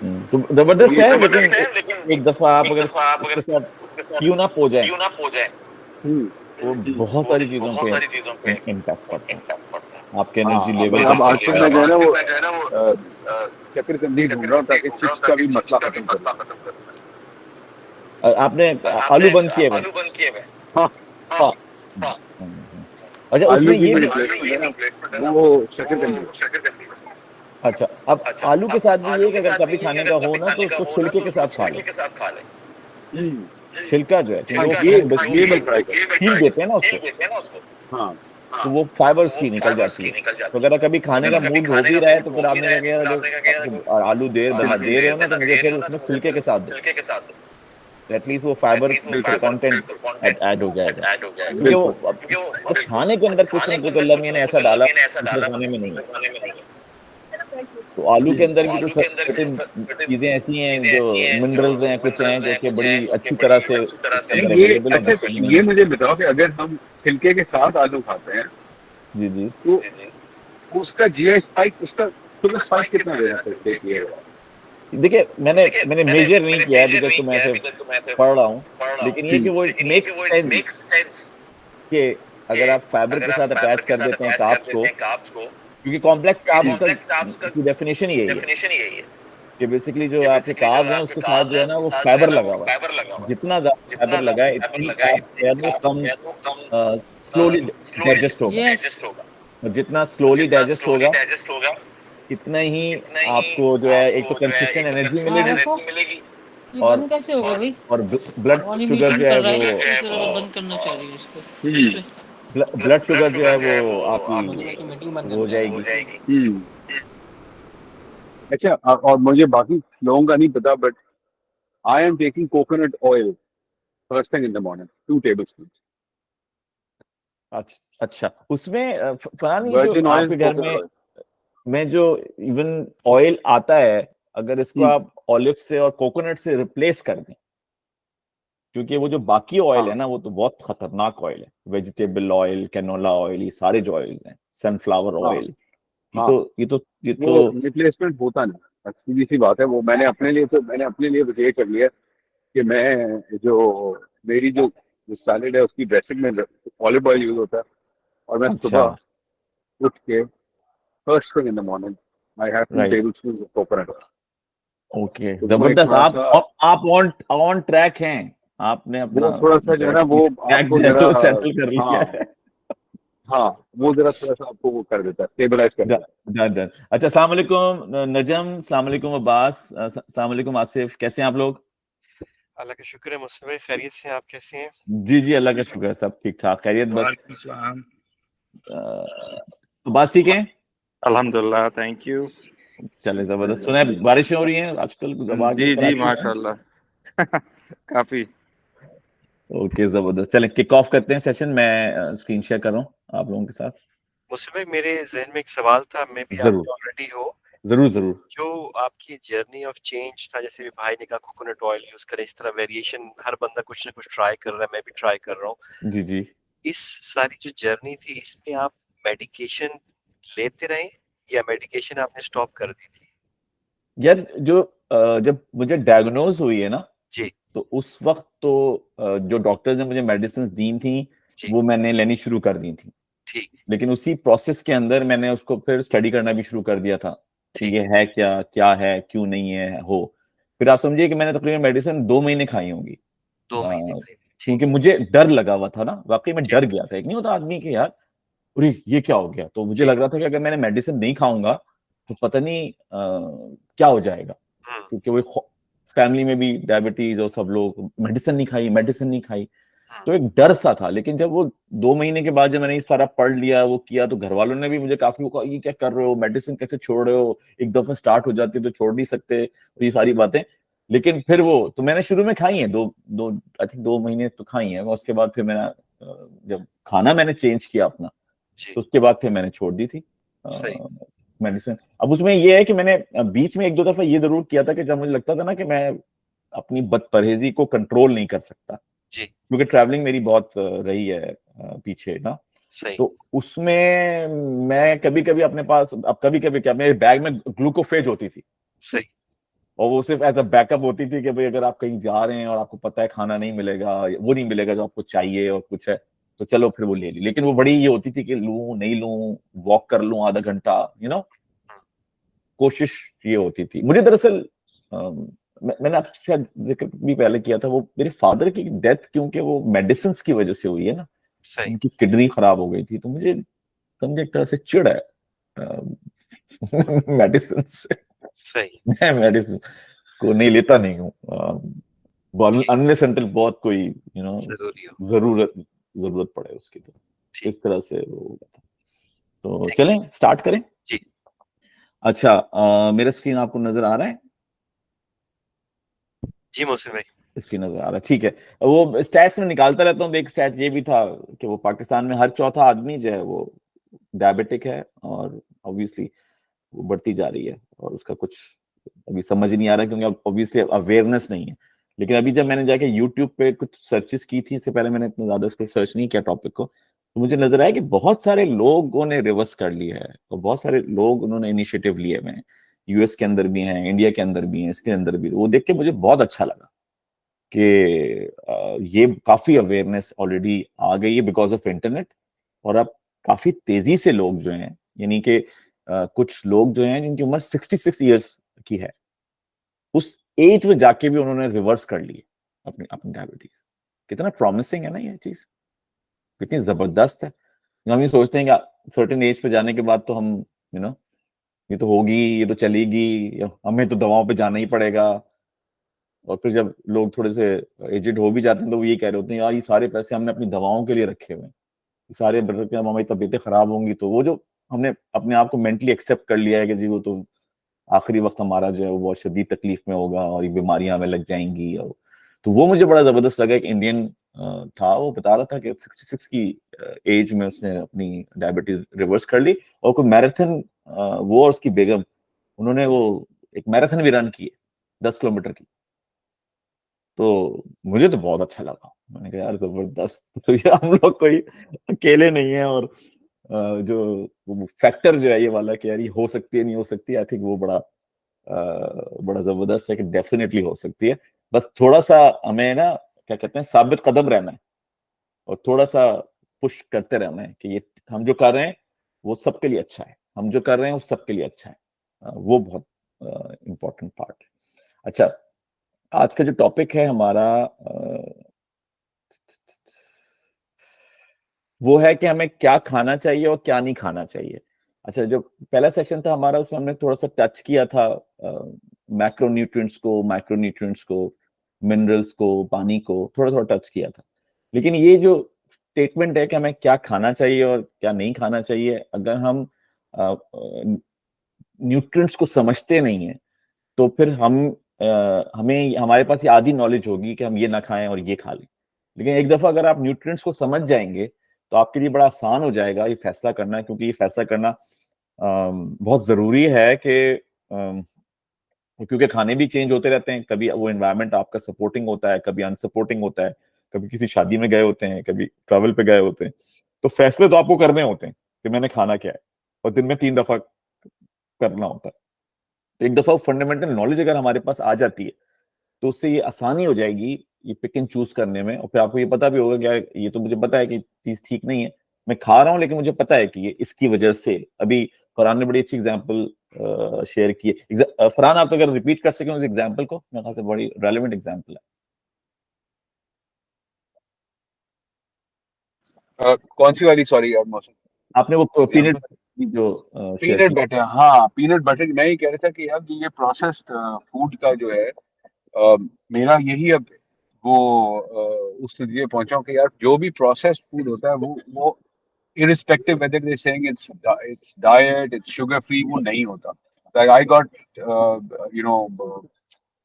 तो जबरदस्त है, लेकिन लेकिन एक दफा आप एक अगर दफा आप अगर उसके साथ उसके साथ ट्यून अप हो जाए, ट्यून अप हो जाए, वो बहुत वो सारी चीजों बहुत पे सारी चीजों पे इम्पैक्ट पड़ता है। इम्पैक्ट पड़ता है। आपके हाँ, एनर्जी अब लेवल अब आजकल मैं जो है ना वो मैं जो है ना वो शकरकंदी ढूंढ रहा हूँ ताकि ढूंढ रहा हूँ चिप्स का ताकि भी चिप्स मसला का भी खत्म करूँ। मसला खत्म करूँ। आपने आपने आलू बंद किए हुए? आलू बंद किए हुए? हाँ। हाँ हाँ, हाँ। अच्छा, आलू उसमें की ये जो भी, रिप्लेसमेंट है ना रिप्लेसमेंट है ना, वो वो शकरकंदी है। शकरकंदी है। अच्छा, अब अच्छा, आलू के अब साथ भी ये आलू है कि के अगर साथ कभी भी ये कि खाने का अगर हो कभी ना तो खाने का उसको हो ना छिलके तो के उसको साथ खा छिलके ले। के साथ खा ले। हम्म, छिलका जो है, क्योंकि हाँ, वो ये उसमें ये मैं ट्राई करूँ। हील देते हैं ना उसको, देते हैं ना उसको। हाँ। तो हाँ, वो तो फाइबर वो उसकी निकल फाइबर्स जाती की है। निकल तो जाती है। अगर कभी तो खाने अगर का कभी मूड हो खाने भी का रहा है मूड तो हो फिर भी आपने रहा कहा है कि तो यार फिर आपने कहा कि यार आलू देर बना आलू दे रहे देर हो ना, तो बना मुझे दे रहे फिर हो ना, उसमें तो मुझे छिलके फिर के साथ उसमें दो, छिलके के साथ दो। एटलीस्ट वो फाइबर एटलीस्ट वो बिल्कुल फाइबर कंटेंट बिल्कुल कंटेंट ऐड हो जाएगा। ऐड हो जाएगा। क्योंकि वो बिल्कुल। क्योंकि वो तो बिल्कुल खाने के अंदर कुछ खाने ना के कुछ अंदर अल्लाह कुछ मियां ना ने कुछ ऐसा अल्लाह डाला मियां ने ऐसा दूसरे डाला खाने में नहीं है। दूसरे खाने में नहीं है। तो आलू के अंदर तो भी आलू कुछ के अंदर भी सर्टेन कुछ सर्टेन चीजें ऐसी हैं चीजें जो ऐसी हैं जो मिनरल्स हैं, कुछ हैं मिनरल्स जो हैं, कि कुछ हैं बड़ी जो कि अच्छी तरह बड़ी से अच्छी तरह इसके से अंदर ये अवेलेबल है, अच्छा, दूसरे में नहीं ये है। मुझे बताओ कि अगर हम छिलके के साथ आलू खाते हैं जी जी। तो जी जी। उसका जीआई स्पाइक, उसका शुगर तो स्पाइक स्पाइक कितना कितना देना देना देती है? देखिए, मैंने देखिए मैंने मेजर नहीं मैंने किया है मेजर बिकॉज, नहीं तो मैं किया है ऐसे बिकॉज तो मैं सिर्फ पढ़ रहा हूँ, पढ़ रहा हूँ। लेकिन ये कि वो लेकिन ये मेक कि वो इट सेंस मेक्स सेंस कि कि अगर आप फाइबर अगर के आप साथ फाइबर अटैच के कर साथ देते हैं अटैच कर कार्ब्स को, देते हैं कार्ब्स को, क्योंकि कॉम्प्लेक्स क्योंकि कार्ब्स का कॉम्प्लेक्स कार्ब्स का की डेफिनेशन ही यही है डेफिनेशन ही यही है कि बेसिकली जो कि आपके बेसिकली जो कार्ब्स हैं आपके उसके साथ कार्ब्स जो हैं है ना उसके वो साथ जो है फाइबर ना लगा वो हुआ है। फाइबर लगा हुआ है। जितना ज्यादा जितना फाइबर लगा ज्यादा है फाइबर इतनी लगा है कार्ब जो इतनी है वो कार्ब कम जो है वो कम स्लोली स्लोली डाइजेस्ट होगा। डाइजेस्ट होगा। और जितना और स्लोली जितना डाइजेस्ट स्लोली होगा डाइजेस्ट होगा, इतना ही इतना ही आपको जो है एक तो आपको जो है कंसिस्टेंट एक तो एनर्जी कंसिस्टेंट मिलेगी, एनर्जी मिलेगी, ये और बंद कैसे होगा भाई? और ब्लड वाली शुगर मीटिंग जो है कर रहा वो है ना, तो फिर बंद करना चाह रही है इसको। हम्म। ब्लड ब्लड शुगर जो है शुगर जो वो है वो आपकी आपकी मुझे की मीटिंग बंद वो हो करना चाह रहा है हो जाएगी। जाएगी। अच्छा, और मुझे बाकी लोगों का नहीं पता, but I am taking coconut oil first thing in the morning, 2 tablespoons। अच्छा, उसमें फरहान, ये जो वर्जिन ऑयल, आपके घर कोकोनट ऑयल। में जो इवन ऑयल आता है, अगर इसको आप ऑलिव से और कोकोनट से रिप्लेस कर दें, क्योंकि वो जो बाकी ऑयल हाँ है ना वो तो बहुत खतरनाक ऑयल है, वेजिटेबल ऑयल, कैनोला ऑयल, ये सारे जो ऑयल्स हैं, सनफ्लावर हाँ ऑयल, ये हाँ, तो ये तो ये वो तो रिप्लेसमेंट होता नहीं, सीधी सी बात है। वो मैंने अपने लिए तो ये कर लिया कि मैं जो मेरी जो सैलेड है उसकी ड्रेसिंग में ऑलिव ऑयल यूज होता है, और मैं अच्छा, सुबह उठ के first thing in the morning I have to right, tablespoon of coconut oil. Okay, तो वो एक जबरदस्त। थोड़ा सा, आप ऑन ऑन ट्रैक हैं, आपने अपना वो थोड़ा सा जो है ना वो स्नैक आपको जो है जरा, वो सेटल कर लिया हाँ है। हाँ, वो जरा थोड़ा सा आपको वो कर देता है, स्टेबलाइज कर देता डन डन। अच्छा, अस्सलाम वालेकुम नजम, अस्सलाम वालेकुम अब्बास, अस्सलाम वालेकुम आसिफ, कैसे हैं आप लोग? अल्लाह का शुक्र है मुस्तफा भाई, खैरियत से हैं? आप कैसे हैं? जी जी, अल्लाह का शुक्र है, सब ठीक ठाक, खैरियत बस। वालेकुम सलाम। अब्बास ठीक है? अल्हम्दुलिल्लाह, थैंक यू। चले, जबरदस्त। सुना है बारिशें हो रही हैं आजकल हवा जी के जी, कराची में? माशाल्लाह। काफी। ओके, जबरदस्त। चलें, किक ऑफ करते हैं सेशन। मैं स्क्रीन शेयर कर रहा हूँ आप लोगों के साथ। मुस्तफा भाई, मेरे जहन में एक सवाल था, मे बी आप जरूर ऑलरेडी हो। जरूर जरूर। जो आपकी जर्नी ऑफ चेंज था, जैसे भी भाई ने कहा कोकोनट ऑयल यूज करें, इस तरह वेरिएशन हर बंदा कुछ ना कुछ ट्राई कर रहा है, मैं भी ट्राई कर रहा हूँ। जी जी। इस सारी जो जर्नी थी, इसमें आप मेडिकेशन लेते रहे या मेडिकेशन आपने स्टॉप कर दी थी? यार, जब मुझे डायग्नोज हुई है ना, जी तो उस वक्त तो जो डॉक्टर्स ने मुझे मेडिसिन दी थी जी। वो मैंने लेनी शुरू कर दी थी। ठीक लेकिन उसी प्रोसेस के अंदर मैंने उसको फिर स्टडी करना भी शुरू कर दिया था कि ठीक। ये है क्या, क्या है, क्यों नहीं है हो। फिर आप समझिए कि मैंने तकरीबन मेडिसिन 2 महीने खाई होंगी, 2 महीने अ, में? ठीक क्योंकि मुझे डर लगा हुआ था ना, वाकई में ठीक डर गया था। एक नहीं होता आदमी के यार, अरे ये क्या हो गया, तो मुझे ठीक। लग रहा था कि अगर मैंने मेडिसिन नहीं खाऊंगा तो पता नहीं क्या हो जाएगा। हम्म क्योंकि वो फैमिली में भी डायबिटीज और सब लोग मेडिसिन नहीं खाई, मेडिसिन नहीं खाई, हम्म। तो एक डर सा था। लेकिन जब वो 2 महीने के बाद जब मैंने सारा पढ़ लिया, वो किया, तो घर वालों ने भी मुझे काफी वो कहा, ये क्या कर रहे हो, मेडिसिन कैसे छोड़ रहे हो, एक दफा स्टार्ट हो जाती है तो छोड़ नहीं सकते, तो ये सारी बातें। लेकिन फिर वो तो मैंने शुरू में खाई है, दो दो आई थिंक 2 महीने तो खाई है। उसके बाद फिर मैंने जब खाना मैंने चेंज किया अपना, जी तो उसके बाद फिर मैंने छोड़ दी थी सही। मेडिसिन। अब उसमें ये है कि मैंने बीच में एक दो दफा ये जरूर किया था कि जब मुझे लगता था ना कि मैं अपनी बदपरहेजी को कंट्रोल नहीं कर सकता, जी क्योंकि ट्रैवलिंग मेरी बहुत रही है पीछे ना, सही। तो उसमें मैं कभी कभी अपने पास, अब कभी कभी क्या, मेरे बैग में ग्लूकोफेज होती थी। सही। और वो सिर्फ एज अ बैकअप होती थी कि भाई अगर आप कहीं जा रहे हैं और आपको पता है खाना नहीं मिलेगा, वो नहीं मिलेगा जो आपको चाहिए और कुछ है, तो चलो फिर वो ले ली। लेकिन वो बड़ी ये होती थी कि लूं नहीं लूं, वॉक कर लूं आधा घंटा, कोशिश ये होती थी। मुझे दरअसल मैंने आपसे शायद जिक्र भी पहले किया था, वो मेरे फादर की डेथ क्योंकि वो मेडिसिन की वजह से हुई है ना, सही उनकी किडनी खराब हो गई थी, तो मुझे समझे एक तरह से चिढ़ है मेडिसिन से। सही मैं मेडिसिन को नहीं लेता नहीं हूँ, ठीक अनलेस अनटिल बहुत कोई जरूरी हो जरूरत जरूरत पड़े उसकी, तो ठीक इस तरह से वो होगा। तो ठीक चलें स्टार्ट करें। जी अच्छा, मेरा स्क्रीन आपको नजर आ रहा है? जी मोहसिन भाई स्क्रीन नजर आ रहा है, ठीक है। वो स्टैट्स में निकालता रहता हूँ, एक स्टैट ये भी था कि वो पाकिस्तान में हर चौथा आदमी जो है वो डायबिटिक है, और ऑब्वियसली वो बढ़ती जा रही है, और उसका कुछ अभी समझ ही नहीं आ रहा क्योंकि ऑब्वियसली अवेयरनेस नहीं है। लेकिन अभी जब मैंने जाके यूट्यूब पे कुछ सर्चेस की थी, इससे पहले मैंने इतना ज्यादा इसको सर्च नहीं किया टॉपिक को, तो मुझे नजर आया कि बहुत सारे लोगों ने रिवर्स कर लिया है, और बहुत सारे लोग उन्होंने इनिशिएटिव लिए हुए हैं। यूएस के अंदर भी हैं, इंडिया के अंदर भी हैं, इसके अंदर भी। वो देख के मुझे बहुत अच्छा लगा कि ये काफी अवेयरनेस ऑलरेडी आ गई है बिकॉज ऑफ इंटरनेट। और अब काफी तेजी से लोग जो हैं, यानी कि कुछ लोग जो हैं जिनकी उम्र 66 ईयर्स की है, उस एज में जाके भी उन्होंने रिवर्स कर ली अपनी अपनी डायबिटीज। कितना प्रॉमिसिंग है ना ये चीज, कितनी जबरदस्त है। हम ये सोचते हैं कि सर्टेन एज पे जाने के बाद तो हम यू नो ये तो होगी, ये तो चलेगी, हमें तो दवाओं पे जाना ही पड़ेगा। और फिर जब लोग थोड़े से एजेड हो भी जाते हैं तो वो ये कह रहे होते हैं यार ये सारे पैसे हमने अपनी दवाओं के लिए रखे हुए हैं, सारे ब्रदर के हमारी तबीयतें खराब होंगी, तो वो जो हमने अपने आप को मेंटली एक्सेप्ट कर लिया है कि जी वो तो आखिरी वक्त हमारा जो है वो बहुत शदीद तकलीफ में होगा और ये बीमारियां हमें लग जाएंगी। और तो वो मुझे बड़ा जबरदस्त लगा। एक इंडियन था, वो बता रहा था कि 66 की एज में उसने अपनी डायबिटीज रिवर्स कर ली, और कोई मैराथन, वो और उसकी बेगम, उन्होंने वो एक मैराथन भी रन की है 10 किलोमीटर की। तो मुझे तो बहुत अच्छा लगा, मैंने कहा यार जबरदस्त। तो ये हम लोग कोई अकेले नहीं है। और जो फैक्टर जो है ये वाला कि यार ये हो सकती है नहीं हो सकती, आई थिंक वो बड़ा जबरदस्त है कि डेफिनेटली हो सकती है। बस थोड़ा सा हमें ना, क्या कहते हैं, साबित कदम रहना है, और थोड़ा सा पुश करते रहना है कि ये हम जो कर रहे हैं वो सबके लिए अच्छा है, हम जो कर रहे हैं वो सबके लिए अच्छा है। वो बहुत इंपॉर्टेंट पार्ट है। अच्छा, आज का जो टॉपिक है हमारा वो है कि हमें क्या खाना चाहिए और क्या नहीं खाना चाहिए। अच्छा, जो पहला सेशन था हमारा उसमें हमने थोड़ा सा टच किया था मैक्रोन्यूट्रिएंट्स को, माइक्रोन्यूट्रिएंट्स को, मिनरल्स को, पानी को थोड़ा थोड़ा टच किया था। लेकिन ये जो स्टेटमेंट है कि हमें क्या खाना चाहिए और क्या नहीं खाना चाहिए, अगर हम न्यूट्रिएंट्स को समझते नहीं है तो फिर हमें हमारे पास ये आधी नॉलेज होगी कि हम ये ना खाएं और ये खा लें। लेकिन एक दफा अगर आप न्यूट्रिएंट्स को समझ जाएंगे तो आपके लिए बड़ा आसान हो जाएगा ये फैसला करना, क्योंकि ये फैसला करना बहुत जरूरी है कि क्योंकि खाने भी चेंज होते रहते हैं। कभी वो एनवायरनमेंट आपका सपोर्टिंग होता है, कभी अनसपोर्टिंग होता है, कभी किसी शादी में गए होते हैं, कभी ट्रैवल पे गए होते हैं। तो फैसले तो आपको करने होते हैं कि मैंने खाना क्या है, और दिन में 3 दफा करना होता है। तो एक दफा फंडामेंटल नॉलेज अगर हमारे पास आ जाती है तो उससे ये आसानी हो जाएगी ये पिक एंड चूज करने में। और फिर आपको ये पता भी होगा कि ये तो मुझे पता है कि चीज ठीक नहीं है, मैं खा रहा हूँ, लेकिन मुझे पता है कि ये इसकी वजह से। अभी फरहान ने बड़ी अच्छी एग्जांपल शेयर की है। फरहान, आप तो अगर रिपीट कर सकें उस एग्जांपल को, मेरे ख्याल से बड़ी रेलेवेंट एग्जांपल है। कौन सी वाली, सॉरी यार मौसम, आपने वो पीनट की जो शेयर पीनट की। बटर, हाँ पीनट बटर। मैं ये कह रहा था कि यार ये प्रोसेस्ड फूड का जो है, मेरा यही अब वो उस नतीजे पहुंचा हूं कि यार जो भी प्रोसेस्ड फूड होता है वो irrespective whether they're saying it's diet, it's sugar free, वो नहीं होता। Like I got you know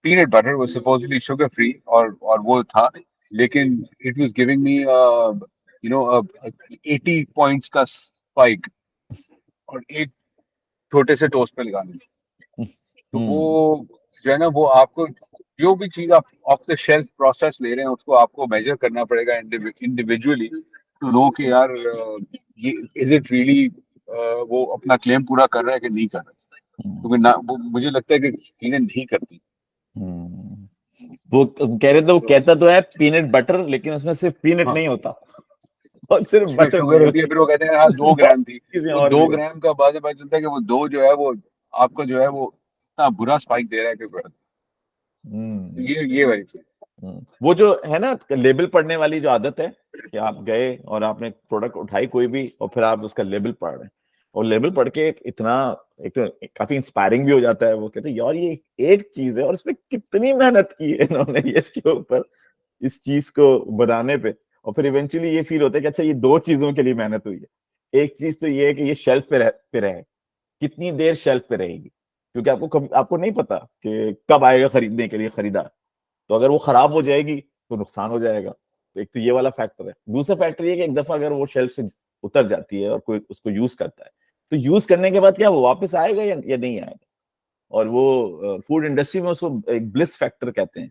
peanut butter was supposedly sugar free, और वो था, लेकिन it was giving me a 80 points का spike, और एक छोटे से टोस्ट पे लगा दी। तो वो जो है ना, वो आपको जो भी चीज आप ऑफ द शेल्फ प्रोसेस ले रहे हैं उसको आपको मेजर करना पड़ेगा इंडिविजुअली, तो नो कि यार ये इज इट रियली वो अपना क्लेम पूरा कर रहा है कि नहीं कर रहा है। क्योंकि ना वो मुझे लगता है कि चीजें नहीं करती। वो कह रहे थे, वो कहता तो है पीनट बटर, लेकिन उसमें सिर्फ पीनट हाँ, नहीं होता और सिर्फ उसमें बटर शुगर नहीं होती है। होती, फिर वो कहते हैं हाँ 2 ग्राम थी। चीजें वो और 2 भी ग्राम का बाद में पता चलता है कि वो 2 जो है वो आपको जो है वो इतना बुरा स्पाइक दे रहा है कि तो होती। ये वही चीज। वो जो है ना लेबल पढ़ने वाली जो आदत है कि आप गए और आपने प्रोडक्ट उठाई कोई भी और फिर आप उसका लेबल पढ़ रहे हैं, और लेबल पढ़ के इतना एक तो काफी इंस्पायरिंग भी हो जाता है। वो कहते हैं यार ये एक चीज है और इसमें कितनी मेहनत की है इन्होंने ये इसके ऊपर, इस चीज को बनाने पे। और फिर इवेंचुअली ये फील होता है कि अच्छा ये दो चीजों के लिए मेहनत हुई है। एक चीज तो ये है कि ये शेल्फ पे रहे, कितनी देर शेल्फ पे रहेगी, क्योंकि आपको नहीं पता कि कब आएगा खरीदने के लिए खरीदार। तो अगर वो खराब हो जाएगी तो नुकसान हो जाएगा। तो एक तो ये वाला फैक्टर है। दूसरा फैक्टर ये कि एक दफा अगर वो शेल्फ से उतर जाती है और कोई उसको यूज करता है, तो यूज करने के बाद क्या वो वापस आएगा या नहीं आएगा। और वो फूड इंडस्ट्री में उसको एक ब्लिस फैक्टर कहते हैं।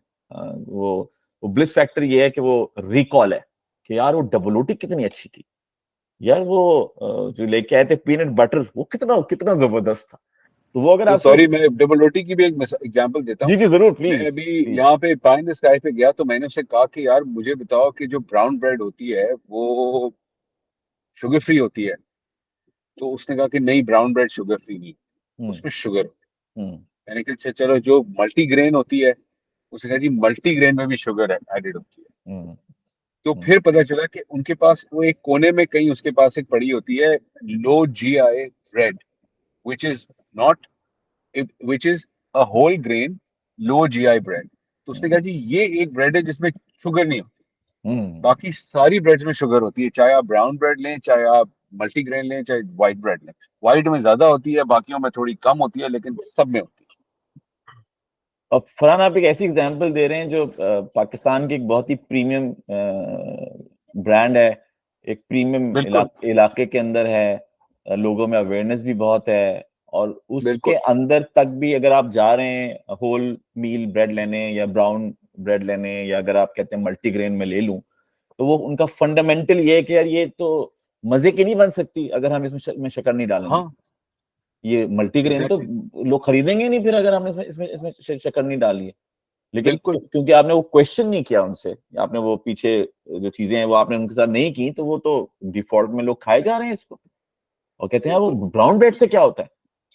वो ब्लिस फैक्टर ये है कि वो रिकॉल है कि यार वो डबल रोटी कितनी अच्छी थी, यार वो जो लेके आए थे पीनट बटर वो कितना कितना जबरदस्त था। तो वो अगर तो आपको, सॉरी, मैं डबल रोटी की भी एक एग्जांपल देता हूँ। जी जी जरूर, मैं प्लीज अभी प्लीज। यहाँ पे पाइन द स्काई पे गया तो मैंने उससे कहा कि यार मुझे बताओ कि जो ब्राउन ब्रेड होती है वो शुगर फ्री होती है? तो उसने कहा कि नहीं, ब्राउन ब्रेड शुगर फ्री नहीं, हम्म उसमें शुगर। हम्म मैंने कहा अच्छा चलो, जो मल्टी ग्रेन होती है, उसने कहा जी मल्टी ग्रेन में भी शुगर है एडेड होती है। हम्म तो हम्म फिर पता चला कि उनके पास वो एक कोने में कहीं उसके पास एक पड़ी होती है low GI bread, which is not, which is a whole grain low GI bread. तो उसने कहा जी ये एक ब्रेड है जिसमें शुगर नहीं होती, हम्म बाकी सारी ब्रेड्स में शुगर होती है, चाहे आप ब्राउन ब्रेड लें, चाहे आप मल्टीग्रेन लें, चाहे व्हाइट ब्रेड लें। व्हाइट में ज्यादा होती है, बाकियों में थोड़ी कम होती है, लेकिन सब में होती और फरहान आप एक ऐसी एग्जांपल दे रहे हैं जो पाकिस्तान की एक बहुत ही प्रीमियम ब्रांड है, एक प्रीमियम है। बिल्कुल इलाके के अंदर है। लोगों में अवेयरनेस भी बहुत है, और उसके बिल्कुल। अंदर तक भी अगर आप जा रहे हैं होल मील ब्रेड लेने या ब्राउन ब्रेड लेने, या अगर आप कहते हैं मल्टीग्रेन में ले लूं, तो वो उनका फंडामेंटल ये है कि यार ये तो मजे की नहीं बन सकती अगर हम इसमें शक्कर नहीं डालेंगे। हाँ ये मल्टीग्रेन तो एग्जैक्टली। लोग खरीदेंगे नहीं फिर अगर हमने इसमें शक्कर नहीं डाली है। लेकिन बिल्कुल। क्योंकि आपने वो क्वेश्चन नहीं किया उनसे, आपने वो पीछे जो चीजें हैं वो आपने उनके साथ नहीं की, तो वो तो डिफॉल्ट में लोग खाए जा रहे हैं इसको, और कहते हैं वो बिल्कुल। ब्राउन ब्रेड से क्या होता है।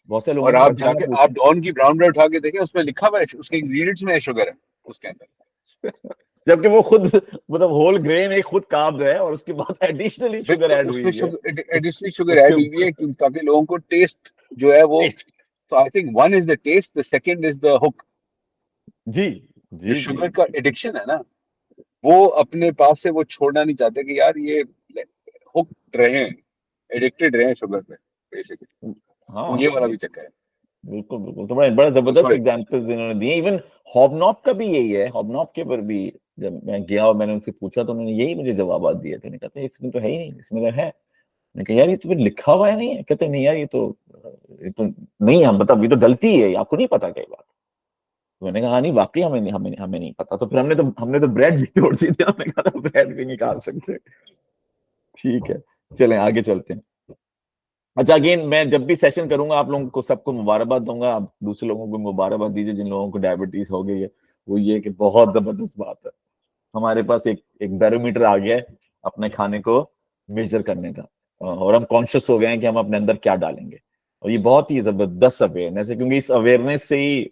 बहुत से लोगों और से आप बैठा मैं जाके आप पूछा। डॉन की ब्राउन ब्रेड उठा के देखें, उसमें लिखा हुआ है, उसके इंग्रेडिएंट्स में है शुगर है उसके अंदर। जबकि वो खुद मतलब होल ग्रेन एक खुद कार्ब है और उसके बाद एडिशनली शुगर बिल्कुल, ऐड हुई उसमें हुई है शुगर, एडिशनल शुगर उसके ऐड हुई हुई ऊपर। है ताकि लोगों को टेस्ट जो है वो। टेस्ट। तो I think one is the test, the second is the hook. जी जो जी जी। शुगर का एडिक्शन है ना, वो अपने पास से वो छोड़ना नहीं चाहते कि यार ये हुक रहे हैं, एडिक्टेड रहे हैं शुगर पे बेसिकली। वो ये हाँ वाला भी चक्कर है। बिल्कुल बिल्कुल। तो बड़ा बड़ा तो जबरदस्त सॉरी। एग्जांपल्स इन्होंने दिए। इवन हॉबनॉब का भी यही है। हॉबनॉब के पर भी जब मैं गया और मैंने उनसे पूछा तो उन्होंने यही मुझे जवाब दिए थे। कहते हैं इसमें तो है ही नहीं, इसमें तो है। मैंने कहा यार ये तो फिर लिखा हुआ है नहीं है। कहते नहीं यार ये तो नहीं, हम मतलब ये तो गलती है, आपको नहीं पता क्या बात। तो मैंने कहा हाँ नहीं वाकई हमें नहीं पता। तो फिर हमने तो ब्रेड भी तोड़ दी थी। हमने कहा था ब्रेड भी नहीं खा सकते। ठीक है, चलें आगे चलते हैं। अच्छा अगेन मैं जब भी सेशन करूंगा आप लोगों को सबको मुबारकबाद दूंगा। आप दूसरे लोगों को मुबारकबाद दीजिए जिन लोगों को डायबिटीज हो गई है। वो ये कि बहुत जबरदस्त बात है, हमारे पास एक बैरोमीटर आ गया है अपने खाने को मेजर करने का, और हम कॉन्शियस हो गए हैं कि हम अपने अंदर क्या डालेंगे। और ये बहुत ही जबरदस्त अवेयरनेस है, क्योंकि इस अवेयरनेस से ही